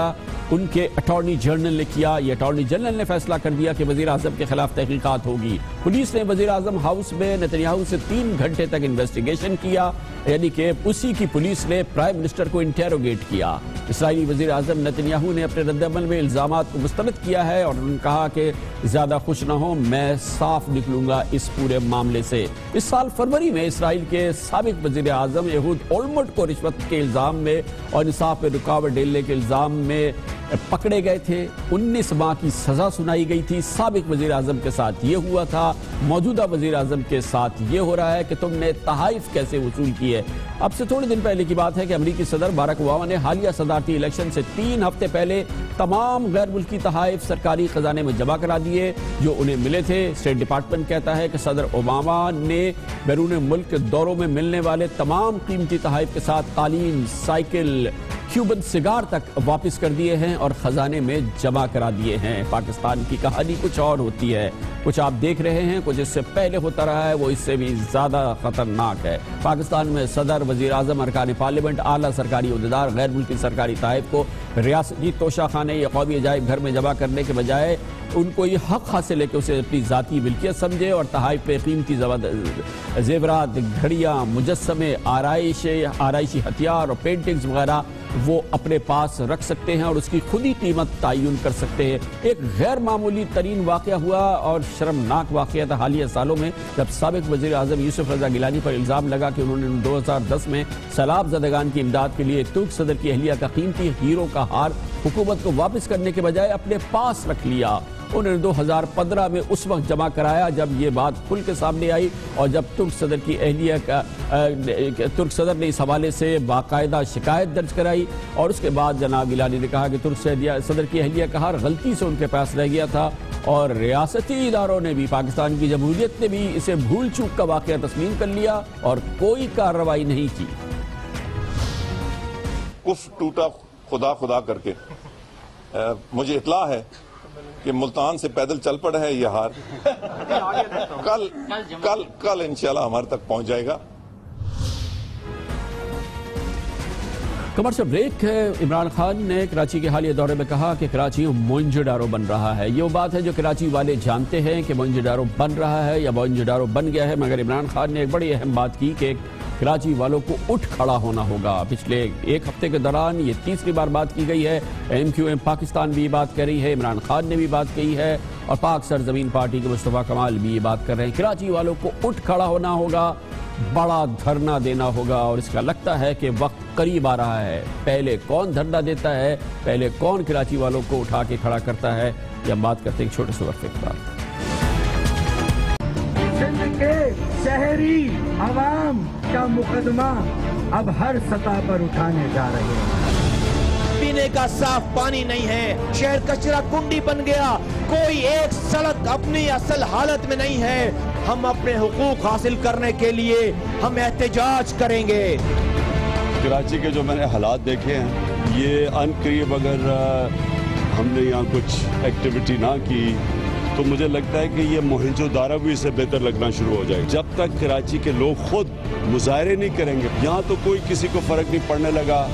ان کے اٹارنی جنرل نے کیا۔ یہ اٹارنی جنرل نے فیصلہ کر دیا کہ وزیر اعظم کے خلاف تحقیقات ہوگی۔ پولیس نے وزیر اعظم ہاؤس میں نیتن یاہو سے 3 گھنٹے تک انویسٹیگیشن کیا، یعنی کہ اسی کی پولیس نے پرائم منسٹر کو انٹیروگیٹ کیا۔ اسرائیلی وزیر اعظم نیتن یاہو نے اپنے رد عمل میں الزامات کو مسترد کیا ہے اور انہوں نے کہا کہ زیادہ خوش نہ ہو، میں صاف نکلوں گا اس پورے معاملے سے۔ اس سال فروری میں اسرائیل کے سابق وزیر اعظم یہود اولمرٹ کو رشوت کے الزام میں اور انصاف میں رکاوٹ ڈالنے کے الزام میں پکڑے گئے تھے، 19 ماہ کی سزا سنائی گئی تھی۔ سابق وزیر اعظم کے ساتھ یہ ہوا تھا، موجودہ وزیر اعظم کے ساتھ یہ ہو رہا ہے کہ تم نے تحائف کیسے وصول کیے۔ اب سے تھوڑے دن پہلے کی بات ہے کہ امریکی صدر باراک اوباما نے حالیہ صدارتی الیکشن سے 3 ہفتے پہلے تمام غیر ملکی تحائف سرکاری خزانے میں جمع کرا دیے جو انہیں ملے تھے۔ اسٹیٹ ڈپارٹمنٹ کہتا ہے کہ صدر اوباما نے بیرون ملک دوروں میں ملنے والے تمام قیمتی تحائف کے ساتھ قالین، سائیکل، کیوبن سگار تک واپس کر دیے ہیں اور خزانے میں جمع کرا دیے ہیں۔ پاکستان کی کہانی کچھ اور ہوتی ہے، کچھ آپ دیکھ رہے ہیں، کچھ اس سے پہلے ہوتا رہا ہے، وہ اس سے بھی زیادہ خطرناک ہے۔ پاکستان میں صدر، وزیر اعظم، ارکان پارلیمنٹ، اعلیٰ سرکاری عہدیدار غیر ملکی سرکاری تحائف کو ریاستی توشہ خانے یا قومی عجائب گھر میں جمع کرنے کے بجائے ان کو یہ حق حاصل ہے کہ اسے اپنی ذاتی ملکیت سمجھے اور تحائف پہ قیمتی زیورات، گھڑیاں، مجسمے، آرائشی ہتھیار اور پینٹنگز وغیرہ وہ اپنے پاس رکھ سکتے ہیں اور اس کی خود ہی قیمت تعین کر سکتے ہیں۔ ایک غیر معمولی ترین واقعہ ہوا اور شرمناک واقعہ تھا حالیہ سالوں میں، جب سابق وزیر اعظم یوسف رضا گیلانی پر الزام لگا کہ انہوں نے 2010 میں سیلاب زدگان کی امداد کے لیے ترک صدر کی اہلیہ کا قیمتی ہیرو کا ہار حکومت کو واپس کرنے کے بجائے اپنے پاس رکھ لیا۔ انہوں نے 2015 میں اس وقت جمع کرایا جب یہ بات کھل کے سامنے آئی، اور جب ترک صدر کی اہلیہ کا ترک صدر نے اس حوالے سے باقاعدہ شکایت درج کرائی، اور اس کے بعد جناب گیلانی نے کہا کہ ترک صدر کی اہلیہ کا ہار غلطی سے ان کے پاس رہ گیا تھا، اور ریاستی اداروں نے بھی، پاکستان کی جمہوریت نے بھی اسے بھول چوک کا واقعہ تسلیم کر لیا اور کوئی کارروائی نہیں کی۔ کف ٹوٹا خدا خدا کر کے مجھے اطلاع ہے کہ ملتان سے پیدل چل پڑا ہے یہ ہار، کل انشاءاللہ ہمارے تک پہنچ جائے گا۔ کمرشل بریک ہے۔ عمران خان نے کراچی کے حالیہ دورے میں کہا کہ کراچی موئنجو-ڈارو بن رہا ہے۔ یہ وہ بات ہے جو کراچی والے جانتے ہیں کہ موئنجو-ڈارو بن رہا ہے یا موئنجو-ڈارو بن گیا ہے، مگر عمران خان نے ایک بڑی اہم بات کی کہ کراچی والوں کو اٹھ کھڑا ہونا ہوگا۔ پچھلے ایک ہفتے کے دوران یہ تیسری بار بات کی گئی ہے، MQM پاکستان بھی یہ بات کر رہی ہے، عمران خان نے بھی بات کہی ہے، اور پاک سرزمین پارٹی کے مصطفیٰ کمال بھی یہ بات کر رہے ہیں۔ کراچی والوں کو اٹھ کھڑا ہونا ہوگا، بڑا دھرنا دینا ہوگا، اور اس کا لگتا ہے کہ وقت قریب آ رہا ہے۔ پہلے کون دھرنا دیتا ہے، پہلے کون کراچی والوں کو اٹھا کے کھڑا کرتا ہے، یہ ہم بات کرتے ہیں ایک چھوٹے سے وقفے کے بعد۔ سندھ کے شہری عوام کا مقدمہ اب ہر سطح پر اٹھانے جا رہے ہیں۔ پینے کا صاف پانی نہیں ہے، شہر کچرا کنڈی بن گیا، کوئی ایک سڑک اپنی اصل حالت میں نہیں ہے۔ ہم اپنے حقوق حاصل کرنے کے لیے ہم احتجاج کریں گے۔ کراچی کے جو میں نے حالات دیکھے ہیں، یہ ان قریب اگر ہم نے یہاں کچھ ایکٹیویٹی نہ کی تو مجھے لگتا ہے کہ یہ موہنجو-دارو بھی اسے بہتر لگنا شروع ہو جائے۔ جب تک کراچی کے لوگ خود مظاہرے نہیں کریں گے، یہاں تو کوئی کسی کو فرق نہیں پڑنے لگا۔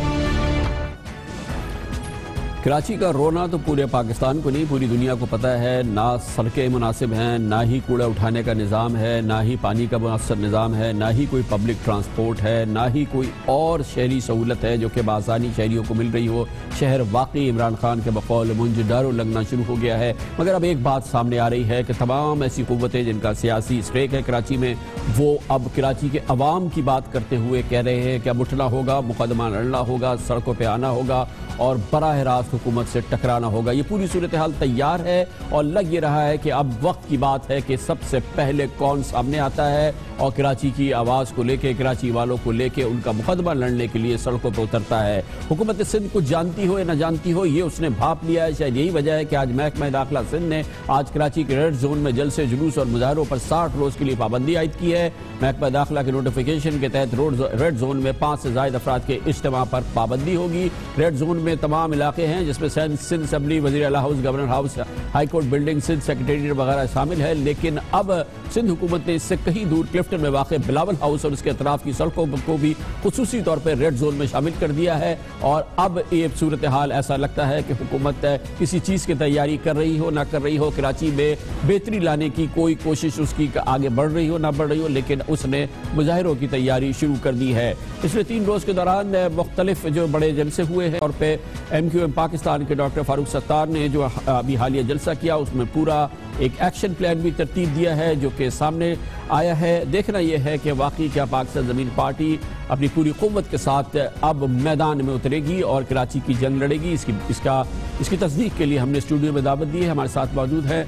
کراچی کا رونا تو پورے پاکستان کو نہیں، پوری دنیا کو پتہ ہے، نہ سڑکیں مناسب ہیں، نہ ہی کوڑا اٹھانے کا نظام ہے، نہ ہی پانی کا مؤثر نظام ہے، نہ ہی کوئی پبلک ٹرانسپورٹ ہے، نہ ہی کوئی اور شہری سہولت ہے جو کہ بآسانی شہریوں کو مل رہی ہو۔ شہر واقعی عمران خان کے بقول موئنجو-ڈارو لگنا شروع ہو گیا ہے، مگر اب ایک بات سامنے آ رہی ہے کہ تمام ایسی قوتیں جن کا سیاسی اسٹیک ہے کراچی میں، وہ اب کراچی کے عوام کی بات کرتے ہوئے کہہ رہے ہیں کہ اب اٹھنا ہوگا، مقدمہ لڑنا ہوگا، سڑکوں پہ آنا ہوگا اور براہ راست حکومت سے ٹکرانا ہوگا۔ یہ پوری صورتحال تیار ہے اور لگ یہ رہا ہے کہ اب وقت کی بات ہے کہ سب سے پہلے کون سامنے آتا ہے اور کراچی کی آواز کو لے کے، کراچی والوں کو لے کے ان کا مقدمہ لڑنے کے لیے سڑکوں پہ اترتا ہے۔ حکومت سندھ کو جانتی ہو یا نہ جانتی ہو، یہ اس نے بھاپ لیا ہے۔ شاید یہی وجہ ہے کہ آج محکمہ داخلہ سندھ نے آج کراچی کے ریڈ زون میں جلسے جلوس اور مظاہروں پر 60 روز کے لیے پابندی عائد کی ہے۔ محکمہ داخلہ کے نوٹیفیکیشن کے تحت ریڈ زون میں 5 سے زائد افراد کے اجتماع پر پابندی ہوگی۔ ریڈ زون میں تمام علاقے ہیں جس میں سندھ اسمبلی، وزیر اعلیٰ house, governor house, high court building, Sindh secretariat وغیرہ شامل ہے، لیکن اب سندھ حکومت نے اس سے کہیں دور کلفٹن میں واقع بلاول ہاؤس اور اس کے اطراف کی سڑکوں کو بھی خصوصی طور پر ریڈ زون میں شامل کر دیا ہے۔ اور اب یہ صورتحال ایسا لگتا ہے کہ حکومت کسی چیز کی تیاری کر رہی ہو نہ کر رہی ہو، کراچی میں بہتری لانے کی کوئی کوشش اس کی آگے بڑھ رہی ہو نہ بڑھ رہی ہو، لیکن اس نے مظاہروں کی تیاری شروع کر دی ہے۔ پچھلے 3 روز کے دوران مختلف جو بڑے جلسے ہوئے ہیں، اور پہ MQM پاکستان کے ڈاکٹر فاروق ستار نے جو ابھی حالیہ جلسہ کیا، اس میں پورا ایک ایکشن پلان بھی ترتیب دیا ہے جو کہ سامنے آیا ہے۔ دیکھنا یہ ہے کہ واقعی کیا پاک سرزمین پارٹی اپنی پوری قوت کے ساتھ اب میدان میں اترے گی اور کراچی کی جنگ لڑے گی۔ اس کی تصدیق کے لیے ہم نے اسٹوڈیو میں دعوت دی ہے۔ ہمارے ساتھ موجود ہے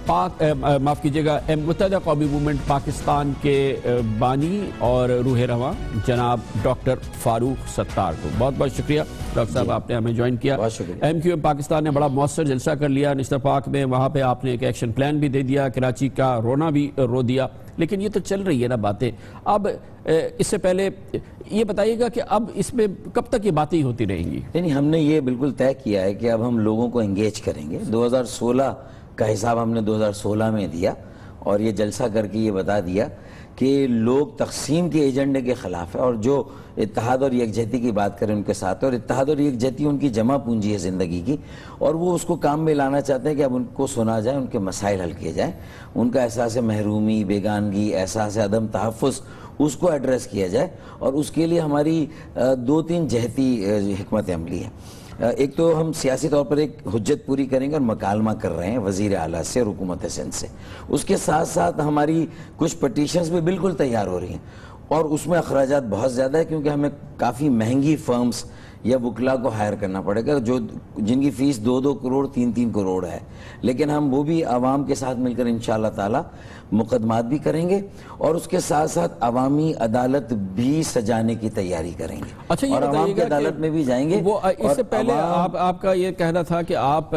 معاف کیجیے گا متحدہ قومی موومنٹ پاکستان کے بانی اور روح رواں جناب ڈاکٹر فاروق ستار کو بہت بہت شکریہ ڈاکٹر صاحب، آپ نے ہمیں جوائن کیا۔ MQM پاکستان نے بڑا مؤثر جلسہ کر لیا نشتر پاک میں، وہاں پہ آپ نے ایک ایکشن پلان بھی دے دیا، کراچی کا رونا بھی رو دیا، لیکن یہ تو چل رہی ہے نا باتیں۔ اب اس سے پہلے یہ بتائیے گا کہ اب اس میں کب تک یہ باتیں ہوتی رہیں گی؟ نہیں، ہم نے یہ بالکل طے کیا ہے کہ اب ہم لوگوں کو انگیج کریں گے۔ 2016 کا حساب ہم نے 2016 میں دیا اور یہ جلسہ کر کے یہ بتا دیا کہ لوگ تقسیم کے ایجنڈے کے خلاف ہے، اور جو اتحاد اور یکجہتی کی بات کریں ان کے ساتھ، اور اتحاد اور یکجہتی ان کی جمع پونجی ہے زندگی کی، اور وہ اس کو کام میں لانا چاہتے ہیں کہ اب ان کو سنا جائے، ان کے مسائل حل کیے جائیں، ان کا احساس محرومی، بیگانگی، احساس عدم تحفظ اس کو ایڈریس کیا جائے، اور اس کے لیے ہماری 2-3 جہتی حکمت عملی ہے۔ ایک تو ہم سیاسی طور پر ایک حجت پوری کریں گے اور مکالمہ کر رہے ہیں وزیر اعلیٰ سے اور حکومت سندھ سے، اس کے ساتھ ساتھ ہماری کچھ پٹیشنز بھی بالکل تیار ہو رہی ہیں، اور اس میں اخراجات بہت زیادہ ہے کیونکہ ہمیں کافی مہنگی فرمز یا وکلا کو ہائر کرنا پڑے گا جن کی فیس 2-2 کروڑ 3-3 کروڑ ہے، لیکن ہم وہ بھی عوام کے ساتھ مل کر انشاءاللہ تعالی مقدمات بھی کریں گے، اور اس کے ساتھ ساتھ عوامی عدالت بھی سجانے کی تیاری کریں گے، اور عوام کی عدالت میں بھی جائیں گے۔ اس سے پہلے آپ کا یہ کہنا تھا کہ آپ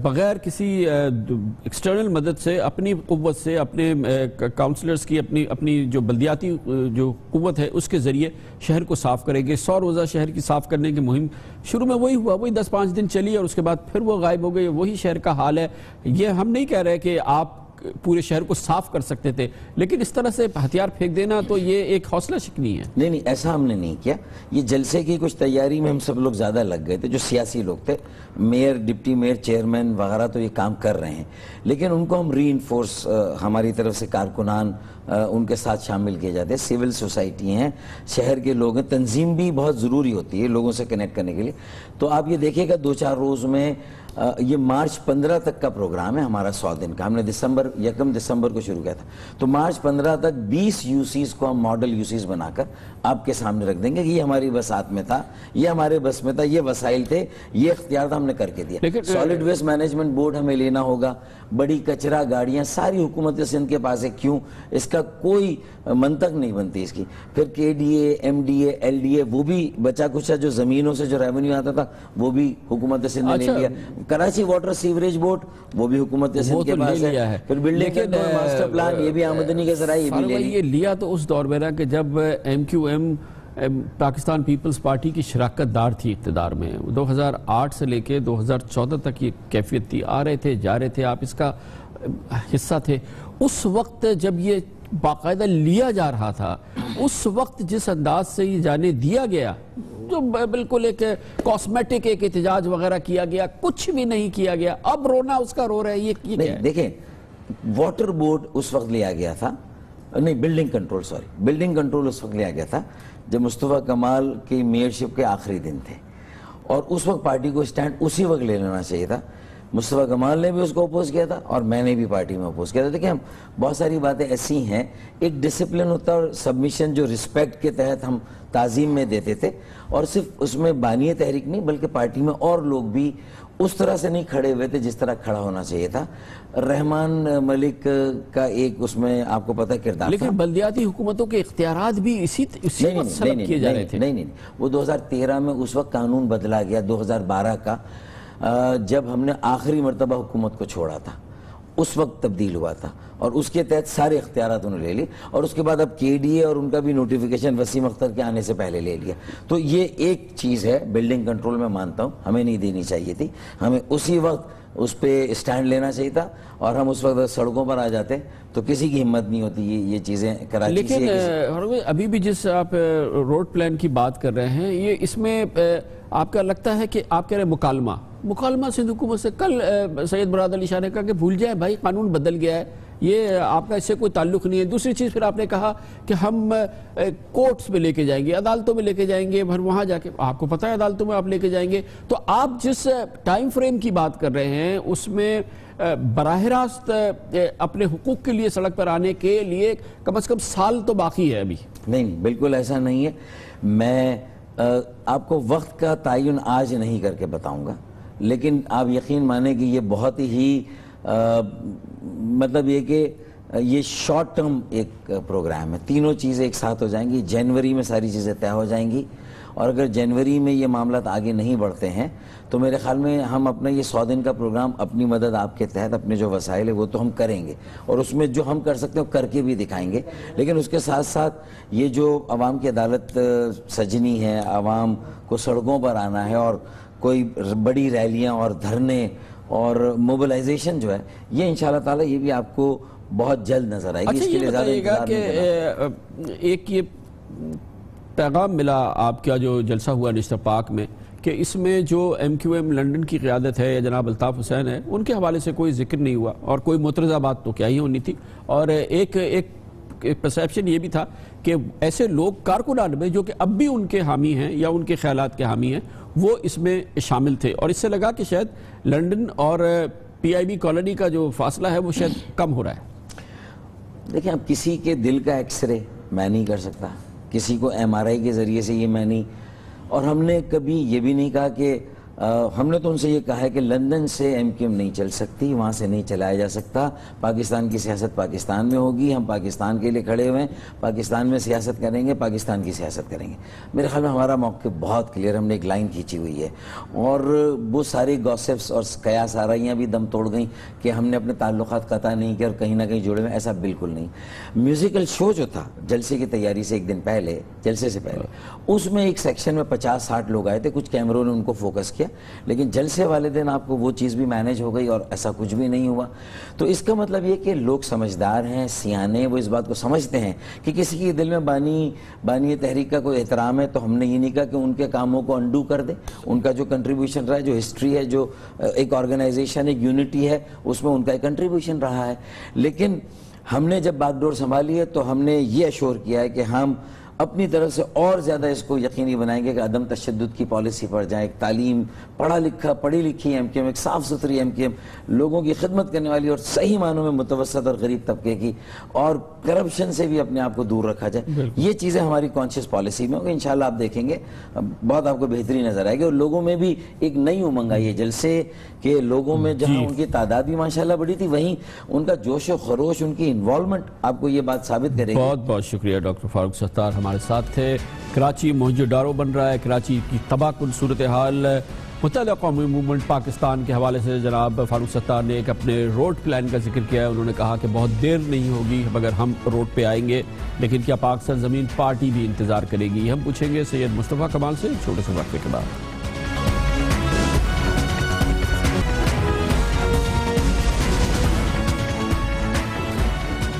بغیر کسی ایکسٹرنل مدد سے اپنی قوت سے اپنے کاؤنسلرز کی اپنی جو بلدیاتی جو قوت ہے اس کے ذریعے شہر کو صاف کریں گے۔ 100 روزہ شہر کی صاف کرنے کی مہم شروع میں وہی ہوا، وہی 10-5 دن چلی اور اس کے بعد پھر وہ غائب ہو گئی، وہی شہر کا حال ہے۔ یہ ہم نہیں کہہ رہے کہ آپ پورے شہر کو صاف کر سکتے تھے، لیکن اس طرح سے ہتھیار پھینک دینا تو یہ ایک حوصلہ شکنی ہے۔ نہیں، ایسا ہم نے نہیں کیا۔ یہ جلسے کی کچھ تیاری میں ہم سب لوگ زیادہ لگ گئے تھے، جو سیاسی لوگ تھے، میئر، ڈپٹی میئر، چیئرمین وغیرہ تو یہ کام کر رہے ہیں، لیکن ان کو ہم ری انفورس ہماری طرف سے کارکنان ان کے ساتھ شامل کیے جاتے ہیں، سول سوسائٹی ہیں، شہر کے لوگ ہیں، تنظیم بھی بہت ضروری ہوتی ہے لوگوں سے کنیکٹ کرنے کے لیے۔ تو آپ یہ دیکھیں گا 2-4 روز میں یہ مارچ 15 تک کا پروگرام ہے ہمارا 100 دن کا، ہم نے 1 دسمبر کو شروع کیا تھا، تو مارچ 15 تک 20 یوسیز کو ہم ماڈل یوسیز بنا کر آپ کے سامنے رکھ دیں گے کہ یہ ہماری بساط میں تھا، یہ ہمارے بس میں تھا، یہ وسائل تھے، یہ اختیار تھا، ہم نے کر کے دیا۔ سالڈ ویسٹ مینجمنٹ بورڈ ہمیں لینا ہوگا، بڑی کچرا گاڑیاں ساری حکومت سندھ کے پاس ہے، کیوں؟ اس کا کوئی منطق نہیں بنتی اس کی۔ پھر KDA، MDA، LDA وہ بھی بچا کچھ ہے، جو زمینوں سے جو ریونیو آتا تھا وہ بھی حکومت سندھ نے لے لیا۔ کراچی واٹر سیوریج بورڈ وہ بھی حکومت سندھ کے پاس ہے۔ پھر بلڈنگ کنٹرول ماسٹر پلان یہ بھی آمدنی کے ذرائع یہ بھی لے لیا۔ یہ لیا تو اس دور میں رہا کہ جب MQM پاکستان پیپلز پارٹی کی شراکت دار تھی اقتدار میں، 2008 سے لے کے 2014 تک یہ کیفیت تھی، آ رہے تھے جا رہے تھے، آپ اس کا حصہ تھے۔ اس وقت جب یہ باقاعدہ لیا جا رہا تھا، اس وقت جس انداز سے یہ جانے دیا گیا، جو بالکل ایک کاسمیٹک ایک احتجاج وغیرہ کیا گیا، کچھ بھی نہیں کیا گیا، اب رونا اس کا رو رہا ہے، یہ کیا ہے؟ دیکھیں واٹر بورڈ اس وقت لیا گیا تھا، نہیں بلڈنگ کنٹرول اس وقت لیا گیا تھا جب مصطفیٰ کمال کی میئرشپ کے آخری دن تھے، اور اس وقت پارٹی کو سٹینڈ اسی وقت لے لینا چاہیے تھا۔ مصطفیٰ کمال نے بھی اس کو اپوز کیا تھا اور میں نے بھی پارٹی میں اپوز کیا تھا۔ دیکھیں ہم بہت ساری باتیں ایسی ہیں، ایک ڈسپلن ہوتا ہے اور سبمیشن جو رسپیکٹ کے تحت ہم تعظیم میں دیتے تھے، اور صرف اس میں بانی تحریک نہیں بلکہ پارٹی میں اور لوگ بھی اس طرح سے نہیں کھڑے ہوئے تھے جس طرح کھڑا ہونا چاہیے تھا۔ رحمان ملک کا ایک اس میں آپ کو پتہ کردار تھا، لیکن بلدیاتی حکومتوں کے اختیارات بھی اسی وقت سلب کیے جا رہے تھے۔ نہیں، وہ 2013 میں اس وقت قانون بدلا گیا، 2012 کا جب ہم نے آخری مرتبہ حکومت کو چھوڑا تھا اس وقت تبدیل ہوا تھا، اور اس کے تحت سارے اختیارات انہوں نے لے لی، اور اس کے بعد اب KDA اور ان کا بھی نوٹیفیکیشن وسیم اختر کے آنے سے پہلے لے لیا۔ تو یہ ایک چیز ہے، بلڈنگ کنٹرول میں مانتا ہوں ہمیں نہیں دینی چاہیے تھی، ہمیں اسی وقت اس پہ سٹینڈ لینا چاہیے تھا، اور ہم اس وقت سڑکوں پر آ جاتے تو کسی کی ہمت نہیں ہوتی یہ چیزیں کراچی سے۔ لیکن ابھی بھی جس آپ روڈ پلان کی بات کر رہے ہیں، یہ اس میں آپ کا لگتا ہے کہ آپ کہہ رہے ہیں مکالمہ سندھ حکومت سے، کل سید مراد علی شاہ نے کہا کہ بھول جائے بھائی، قانون بدل گیا ہے، یہ آپ کا اس سے کوئی تعلق نہیں ہے۔ دوسری چیز پھر آپ نے کہا کہ ہم کورٹس میں لے کے جائیں گے، عدالتوں میں لے کے جائیں گے، پھر وہاں جا کے آپ کو پتہ ہے عدالتوں میں آپ لے کے جائیں گے۔ تو آپ جس ٹائم فریم کی بات کر رہے ہیں اس میں براہ راست اپنے حقوق کے لیے سڑک پر آنے کے لیے کم از کم سال تو باقی ہے ابھی۔ نہیں، بالکل ایسا نہیں ہے۔ میں آپ کو وقت کا تعین آج نہیں کر کے بتاؤں گا، لیکن آپ یقین مانیں کہ یہ بہت ہی مطلب یہ کہ یہ شارٹ ٹرم ایک پروگرام ہے، تینوں چیزیں ایک ساتھ ہو جائیں گی، جنوری میں ساری چیزیں طے ہو جائیں گی، اور اگر جنوری میں یہ معاملات آگے نہیں بڑھتے ہیں تو میرے خیال میں ہم اپنا یہ 100 دن کا پروگرام اپنی مدد آپ کے تحت اپنے جو وسائل ہے وہ تو ہم کریں گے، اور اس میں جو ہم کر سکتے ہیں وہ کر کے بھی دکھائیں گے، لیکن اس کے ساتھ ساتھ یہ جو عوام کی عدالت سجنی ہے، عوام کو سڑکوں پر آنا ہے، اور کوئی بڑی ریلیاں اور دھرنے اور موبلائزیشن جو ہے، یہ انشاءاللہ تعالی یہ بھی آپ کو بہت جلد نظر آئے گی۔ اچھا، یہ بتائیے گا کہ ایک یہ پیغام ملا آپ کا جو جلسہ ہوا نشتر پاک میں کہ اس میں جو MQM لنڈن کی قیادت ہے یا جناب الطاف حسین ہے، ان کے حوالے سے کوئی ذکر نہیں ہوا، اور کوئی مترضہ بات تو کیا ہی ہونی تھی، اور ایک perception یہ بھی تھا کہ ایسے لوگ کارکنان میں جو کہ اب بھی ان کے حامی ہیں یا ان کے خیالات کے حامی ہیں وہ اس میں شامل تھے، اور اس سے لگا کہ شاید لندن اور پی آئی بی کالونی کا جو فاصلہ ہے وہ شاید کم ہو رہا ہے۔ دیکھیں، اب کسی کے دل کا ایکس رے میں نہیں کر سکتا، کسی کو ایم آر آئی کے ذریعے سے یہ میں نہیں، اور ہم نے کبھی یہ بھی نہیں کہا کہ ہم نے تو ان سے یہ کہا ہے کہ لندن سے ایم کیو ایم نہیں چل سکتی، وہاں سے نہیں چلایا جا سکتا، پاکستان کی سیاست پاکستان میں ہوگی، ہم پاکستان کے لیے کھڑے ہوئے ہیں، پاکستان میں سیاست کریں گے، پاکستان کی سیاست کریں گے۔ میرے خیال میں ہمارا موقف بہت کلیئر، ہم نے ایک لائن کھینچی ہوئی ہے، اور وہ ساری گوسپس اور قیاس آرائیاں بھی دم توڑ گئیں کہ ہم نے اپنے تعلقات قطع نہیں کیا اور کہیں نہ کہیں جڑے ہوئے، ایسا بالکل نہیں۔ میوزیکل شو جو تھا جلسے کی تیاری سے ایک دن پہلے، جلسے سے پہلے، اس میں ایک سیکشن میں 50-60 لوگ آئے تھے، کچھ کیمروں نے ان کو فوکس کیا، لیکن جلسے والے دن آپ کو وہ چیز بھی مینیج ہو گئی اور ایسا کچھ بھی نہیں ہوا۔ تو اس کا مطلب یہ کہ لوگ سمجھدار ہیں، سیانے، وہ اس بات کو سمجھتے ہیں کہ کسی کے دل میں بانی تحریک کا کوئی احترام ہے، تو ہم نے یہ نہیں کہا کہ ان کے کاموں کو انڈو کر دیں، ان کا جو کنٹریبیوشن رہا ہے، جو ہسٹری ہے، جو ایک آرگنائزیشن، ایک یونٹی ہے، اس میں ان کا ایک کنٹریبیوشن رہا ہے۔ لیکن ہم نے جب باغ ڈور سنبھالی ہے تو ہم نے یہ ایشور کیا ہے کہ ہم اپنی طرف سے اور زیادہ اس کو یقینی بنائیں گے کہ عدم تشدد کی پالیسی پر جائیں، ایک تعلیم، پڑھی لکھی ایم کیو ایم، ایک صاف ستھری ایم کیو ایم، لوگوں کی خدمت کرنے والی اور صحیح معنوں میں متوسط اور غریب طبقے کی، اور کرپشن سے بھی اپنے آپ کو دور رکھا جائے۔ یہ چیزیں ہماری کانشیس پالیسی میں ہوگی، انشاءاللہ آپ دیکھیں گے بہت آپ کو بہتری نظر آئے گی، اور لوگوں میں بھی ایک نئی امنگ آئی ہے جلسے کہ لوگوں میں جہاں ان کی تعداد بھی ماشاءاللہ بڑی تھی، وہیں ان کا جوش و خروش، ان کی انوالومنٹ آپ کو یہ بات ثابت کرے گی۔ بہت بہت شکریہ ڈاکٹر فاروق ستار ہمارے ساتھ تھے۔ کراچی موہنجو-ڈارو بن رہا ہے، کراچی کی تباہ کن صورتحال، متحدہ قومی موومنٹ پاکستان کے حوالے سے جناب فاروق ستار نے ایک اپنے روڈ پلان کا ذکر کیا ہے۔ انہوں نے کہا کہ بہت دیر نہیں ہوگی مگر ہم روڈ پہ آئیں گے، لیکن کیا پاک سرزمین پارٹی بھی انتظار کرے گی؟ ہم پوچھیں گے سید مصطفیٰ کمال سے ایک چھوٹے سے وقفے کے بعد۔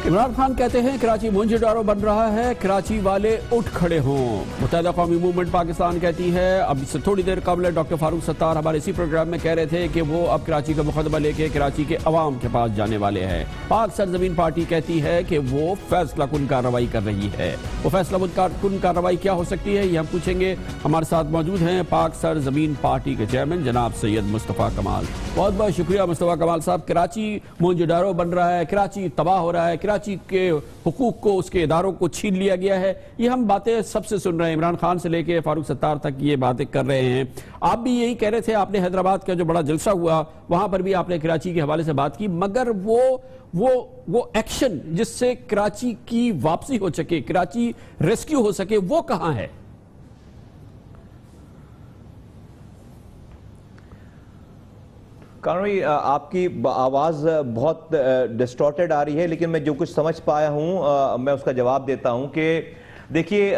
عمران خان کہتے ہیں کراچی موہنجو-ڈارو بن رہا ہے، کراچی والے اٹھ کھڑے ہوں۔ متحدہ قومی موومنٹ پاکستان کہتی ہے، اب اس سے تھوڑی دیر قبل ڈاکٹر فاروق ستار ہمارے اسی پروگرام میں کہہ رہے تھے کہ وہ اب کراچی کا مقدمہ لے کے کراچی کے عوام کے پاس جانے والے ہیں۔ پاک سرزمین پارٹی کہتی ہے کہ وہ فیصلہ کن کارروائی کر رہی ہے۔ وہ فیصلہ کن کارروائی کیا ہو سکتی ہے، یہ ہم پوچھیں گے۔ ہمارے ساتھ موجود ہیں پاک سرزمین پارٹی کے چیئرمین جناب سید مصطفیٰ کمال۔ بہت بہت شکریہ مصطفیٰ کمال صاحب۔ کراچی موہنجو-ڈارو بن رہا ہے، کراچی تباہ ہو رہا ہے، کراچی کے حقوق کو، اس کے اداروں کو چھین لیا گیا ہے، یہ ہم باتیں سب سے سن رہے ہیں، عمران خان سے لے کے فاروق ستار تک یہ باتیں کر رہے ہیں۔ آپ بھی یہی کہہ رہے تھے، آپ نے حیدرآباد کا جو بڑا جلسہ ہوا وہاں پر بھی آپ نے کراچی کے حوالے سے بات کی، مگر وہ ایکشن جس سے کراچی کی واپسی ہو سکے، کراچی ریسکیو ہو سکے، وہ کہاں ہے؟ کانوی، آپ کی آواز بہت ڈسٹورٹڈ آ رہی ہے، لیکن میں جو کچھ سمجھ پایا ہوں میں اس کا جواب دیتا ہوں کہ دیکھیے،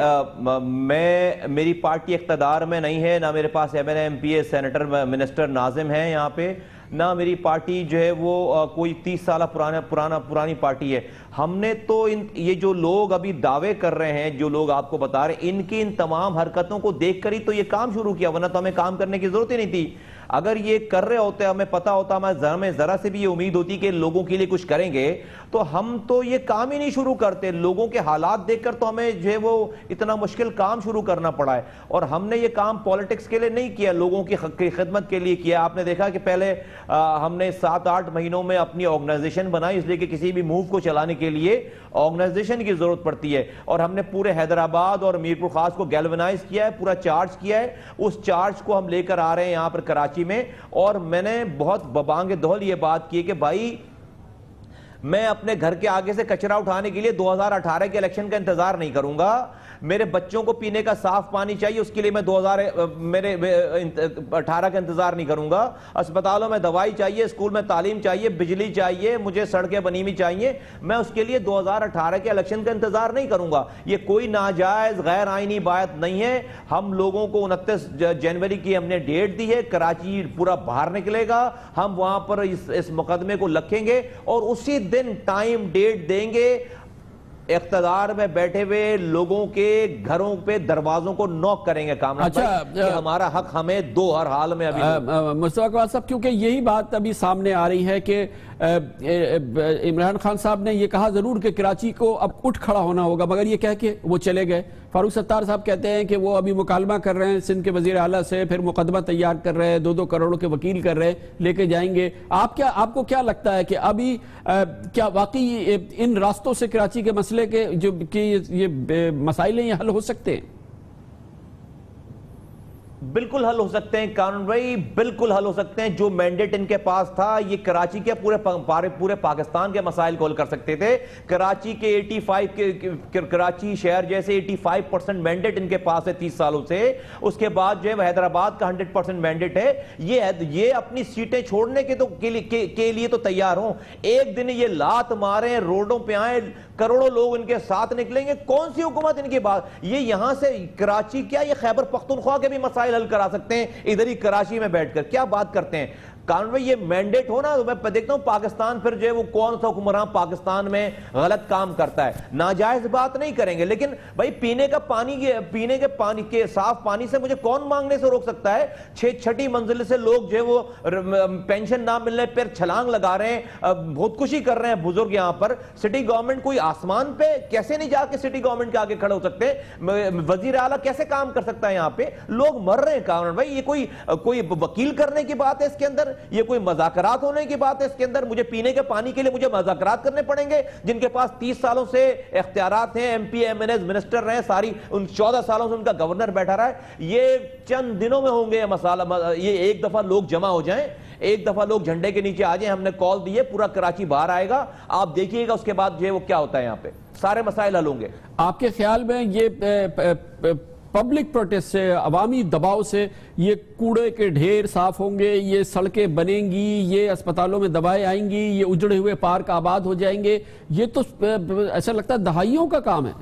میری پارٹی اقتدار میں نہیں ہے، نہ میرے پاس ایم این اے، ایم پی اے، سینیٹر، منسٹر ناظم ہیں یہاں پہ، نہ میری پارٹی جو ہے وہ کوئی 30 سالہ پرانی پارٹی ہے۔ ہم نے تو یہ جو لوگ ابھی دعوے کر رہے ہیں، جو لوگ آپ کو بتا رہے ہیں، ان کی ان تمام حرکتوں کو دیکھ کر ہی تو یہ کام شروع کیا، ورنہ تو ہمیں کام کرنے کی ضرورت ہی نہیں تھی۔ اگر یہ کر رہے ہوتے، ہمیں پتا ہوتا، ہمیں ذرا سے بھی یہ امید ہوتی کہ لوگوں کے لیے کچھ کریں گے، تو ہم تو یہ کام ہی نہیں شروع کرتے۔ لوگوں کے حالات دیکھ کر تو ہمیں جو ہے وہ اتنا مشکل کام شروع کرنا پڑا ہے، اور ہم نے یہ کام پولیٹکس کے لیے نہیں کیا، لوگوں کی خدمت کے لیے کیا۔ آپ نے دیکھا کہ پہلے ہم نے 7-8 مہینوں میں اپنی آرگنائزیشن بنائی، اس لیے کہ کسی بھی موو کو چلانے کے لیے آرگنائزیشن کی ضرورت پڑتی ہے، اور ہم نے پورے حیدرآباد اور میرپور خاص کو گیلونائز کیا ہے، پورا چارج کیا ہے۔ اس چارج کو ہم لے کر آ رہے ہیں یہاں پر کراچی میں، اور میں نے بہت ببانگ دہل یہ بات کی کہ بھائی میں اپنے گھر کے آگے سے کچرا اٹھانے کے لیے 2018 کے الیکشن کا انتظار نہیں کروں گا۔ میرے بچوں کو پینے کا صاف پانی چاہیے، اس کے لیے میں 2018 کا انتظار نہیں کروں گا۔ اسپتالوں میں دوائی چاہیے، اسکول میں تعلیم چاہیے، بجلی چاہیے، مجھے سڑکیں بنی ہوئی چاہیے، میں اس کے لیے 2018 کے الیکشن کا انتظار نہیں کروں گا۔ یہ کوئی ناجائز غیر آئینی بات نہیں ہے۔ ہم لوگوں کو 29 جنوری کی ہم نے ڈیٹ دی ہے، کراچی پورا باہر نکلے گا، ہم وہاں پر اس مقدمے کو رکھیں گے، اور اسی دن ٹائم ڈیٹ دیں گے اقتدار میں بیٹھے ہوئے لوگوں کے گھروں پہ دروازوں کو نوک کریں گے کامران بھائی کہ ہمارا حق ہمیں دو ہر حال میں ابھی مصطفیٰ اقبال صاحب، کیونکہ یہی بات ابھی سامنے آ رہی ہے کہ عمران خان صاحب نے یہ کہا ضرور کہ کراچی کو اب اٹھ کھڑا ہونا ہوگا، مگر یہ کہہ کے وہ چلے گئے۔ فاروق ستار صاحب کہتے ہیں کہ وہ ابھی مکالمہ کر رہے ہیں سندھ کے وزیر اعلیٰ سے، پھر مقدمہ تیار کر رہے ہیں، 2-2 کروڑوں کے وکیل کر رہے ہیں، لے کے جائیں گے۔ آپ کو کیا لگتا ہے کہ ابھی کیا واقعی ان راستوں سے کراچی کے مسئلے کے جو کہ یہ مسائل ہیں یہ حل ہو سکتے ہیں؟ بالکل حل ہو سکتے ہیں قانون بھائی، بالکل حل ہو سکتے ہیں۔ جو مینڈیٹ ان کے پاس تھا یہ کراچی کے پورے پاکستان کے مسائل کو حل کر سکتے تھے۔ کراچی کے 85 کراچی شہر جیسے 85% مینڈیٹ ان کے پاس ہے 30 سالوں سے۔ اس کے بعد جو ہے حیدرآباد کا 100% مینڈیٹ ہے۔ یہ اپنی سیٹیں چھوڑنے کے لیے تو تیار ہوں۔ ایک دن یہ لات ماریں، روڈوں پہ آئیں، کروڑوں لوگ ان کے ساتھ نکلیں گے، کون سی حکومت ان کی بات؟ یہ یہاں سے کراچی کیا یہ خیبر پختونخوا کے بھی مسائل حل کرا سکتے ہیں ادھر ہی کراچی میں بیٹھ کر، کیا بات کرتے ہیں؟ قانون میں یہ مینڈیٹ ہونا، میں دیکھتا ہوں پاکستان پھر جو ہے وہ کون سا حکمران پاکستان میں غلط کام کرتا ہے، ناجائز بات نہیں کریں گے، لیکن بھائی پینے کے پانی کے صاف پانی سے مجھے کون مانگنے سے روک سکتا ہے؟ 6 منزل سے لوگ جو ہے وہ پینشن نہ ملنے پر چھلانگ لگا رہے ہیں، خودکشی کر رہے ہیں بزرگ یہاں پر۔ سٹی گورنمنٹ کوئی آسمان پہ کیسے نہیں جا کے سٹی گورنمنٹ کے آگے کھڑے ہو سکتے؟ وزیر اعلیٰ کیسے کام کر سکتا ہے یہاں پہ؟ لوگ مر رہے ہیں قانون بھائی، یہ کوئی وکیل کرنے کی بات ہے اس کے اندر؟ یہ کوئی مذاکرات ہونے کی بات ہے اس کے اندر؟ مجھے پینے کے پانی کے لیے مجھے مذاکرات کرنے پڑیں گے جن کے پاس 30 سالوں سے اختیارات ہیں، M P M N As minister رہے، ساری ان 14 سالوں سے ان کا گورنر بیٹھا رہا ہے۔ یہ چند دنوں میں ہوں گے یہ مسئلہ، یہ ایک دفعہ لوگ جمع ہو جائیں، ایک دفعہ لوگ جھنڈے کے نیچے آ جائیں، ہم نے کال دی ہے، پورا کراچی باہر آئے گا، آپ دیکھیے گا اس کے بعد جو ہے وہ کیا ہوتا ہے، یہاں پہ سارے مسائل حل ہوں گے۔ آپ کے خیال میں یہ پبلک پروٹیسٹ سے، عوامی دباؤ سے یہ کوڑے کے ڈھیر صاف ہوں گے، یہ سڑکیں بنیں گی، یہ اسپتالوں میں دوائیں آئیں گی، یہ اجڑے ہوئے پارک آباد ہو جائیں گے؟ یہ تو ایسا لگتا ہے دہائیوں کا کام ہے۔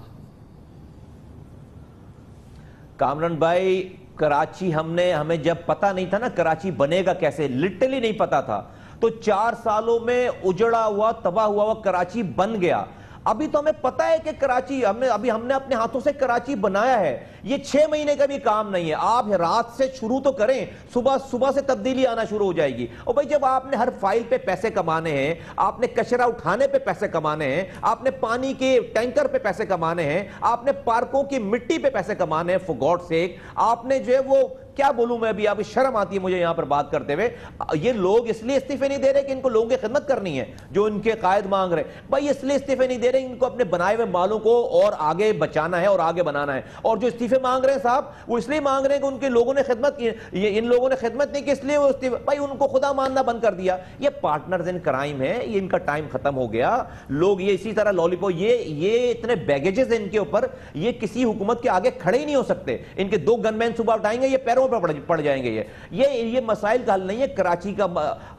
کامران بھائی کراچی ہمیں جب پتہ نہیں تھا نا کراچی بنے گا کیسے، لٹرلی نہیں پتا تھا، تو 4 سالوں میں اجڑا ہوا تباہ ہوا کراچی بن گیا۔ ابھی تو ہمیں پتہ ہے کہ کراچی ہم نے اپنے ہاتھوں سے کراچی بنایا ہے، یہ 6 مہینے کا بھی کام نہیں ہے۔ آپ رات سے شروع تو کریں، صبح سے تبدیلی آنا شروع ہو جائے گی۔ اور بھائی جب آپ نے ہر فائل پہ پیسے کمانے ہیں، آپ نے کچرا اٹھانے پہ پیسے کمانے ہیں، آپ نے پانی کے ٹینکر پہ پیسے کمانے ہیں، آپ نے پارکوں کی مٹی پہ پیسے کمانے ہیں، فور گاڈ سیک، آپ نے جو ہے وہ کیا بولوں میں ابھی، ابھی شرم آتی ہے مجھے یہاں پر بات کرتے ہوئے۔ یہ لوگ اس لیے استعفے نہیں دے رہے کہ ان کو لوگوں کی خدمت کرنی ہے جو ان کے قائد مانگ رہے ہیں، بھائی اس لیے استعفے نہیں دے رہے ان کو اپنے بنائے ہوئے مالوں کو اور آگے بچانا ہے اور آگے بنانا ہے۔ اور جو استعفے مانگ رہے ہیں صاحب وہ اس لیے مانگ رہے ہیں کہ ان کے لوگوں نے خدمت کی، ان لوگوں نے خدمت نہیں کی اس لیے وہ استعفے، بھائی ان کو خدا ماننا بند کر دیا۔ یہ پارٹنرز ان کرائم ہے، یہ ان کا ٹائم ختم ہو گیا۔ لوگ یہ اسی طرح لالی پاپ، یہ اتنے بیگیجز ہیں ان کے اوپر، یہ کسی حکومت کے آگے کھڑے ہی نہیں ہو سکتے۔ ان کے 2 گن مین صبح اٹھائیں گے یہ پیروں پہ پڑ جائیں گے۔ یہ مسائل کا حل نہیں ہے کراچی کا۔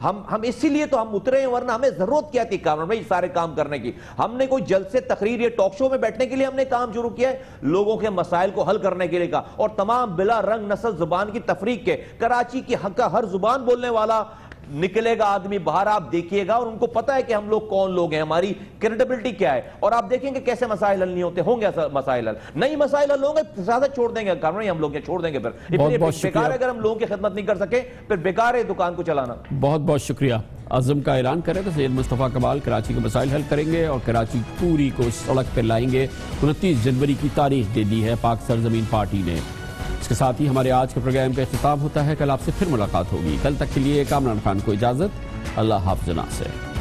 ہم اسی لیے تو ہم اترے ہیں، ورنہ ہمیں ضرورت کیا تھی کام بھائی سارے کام کرنے کی؟ ہم نے کوئی جلسے تقریر یا ٹاک شو میں بیٹھنے کے لیے ہم نے کام شروع کیا ہے، لوگوں کے مسائل کو حل کرنے کے لیے کہا، اور تمام بلا رنگ نسل زبان کی تفریق کے کراچی کی حق کا ہر زبان بولنے والا نکلے گا آدمی باہر، آپ دیکھیے گا، اور ان کو پتا ہے کہ ہم لوگ کون لوگ ہیں، ہماری کریڈیبلٹی کیا ہے، اور آپ دیکھیں گے کیسے مسائل حل نہیں ہوتے، ہوں گے مسائل حل، نہیں مسائل حل ہوں گے زیادہ چھوڑ دیں گے کام، ہم لوگ چھوڑ دیں گے، پھر بیکار اگر ہم لوگوں کی خدمت نہیں کر سکے پھر بیکار ہے دکان کو چلانا۔ بہت بہت شکریہ۔ عزم کا اعلان کریں تو سید مصطفیٰ کمال کراچی کے مسائل حل کریں گے اور کراچی پوری کو سڑک پہ لائیں گے۔ 29 جنوری کی تاریخ دے دی ہے پاک سرزمین پارٹی نے۔ اس کے ساتھ ہی ہمارے آج کے پروگرام کا اختتام ہوتا ہے، کل آپ سے پھر ملاقات ہوگی۔ کل تک کے لیے کامران خان کو اجازت، اللہ حافظ ناصر۔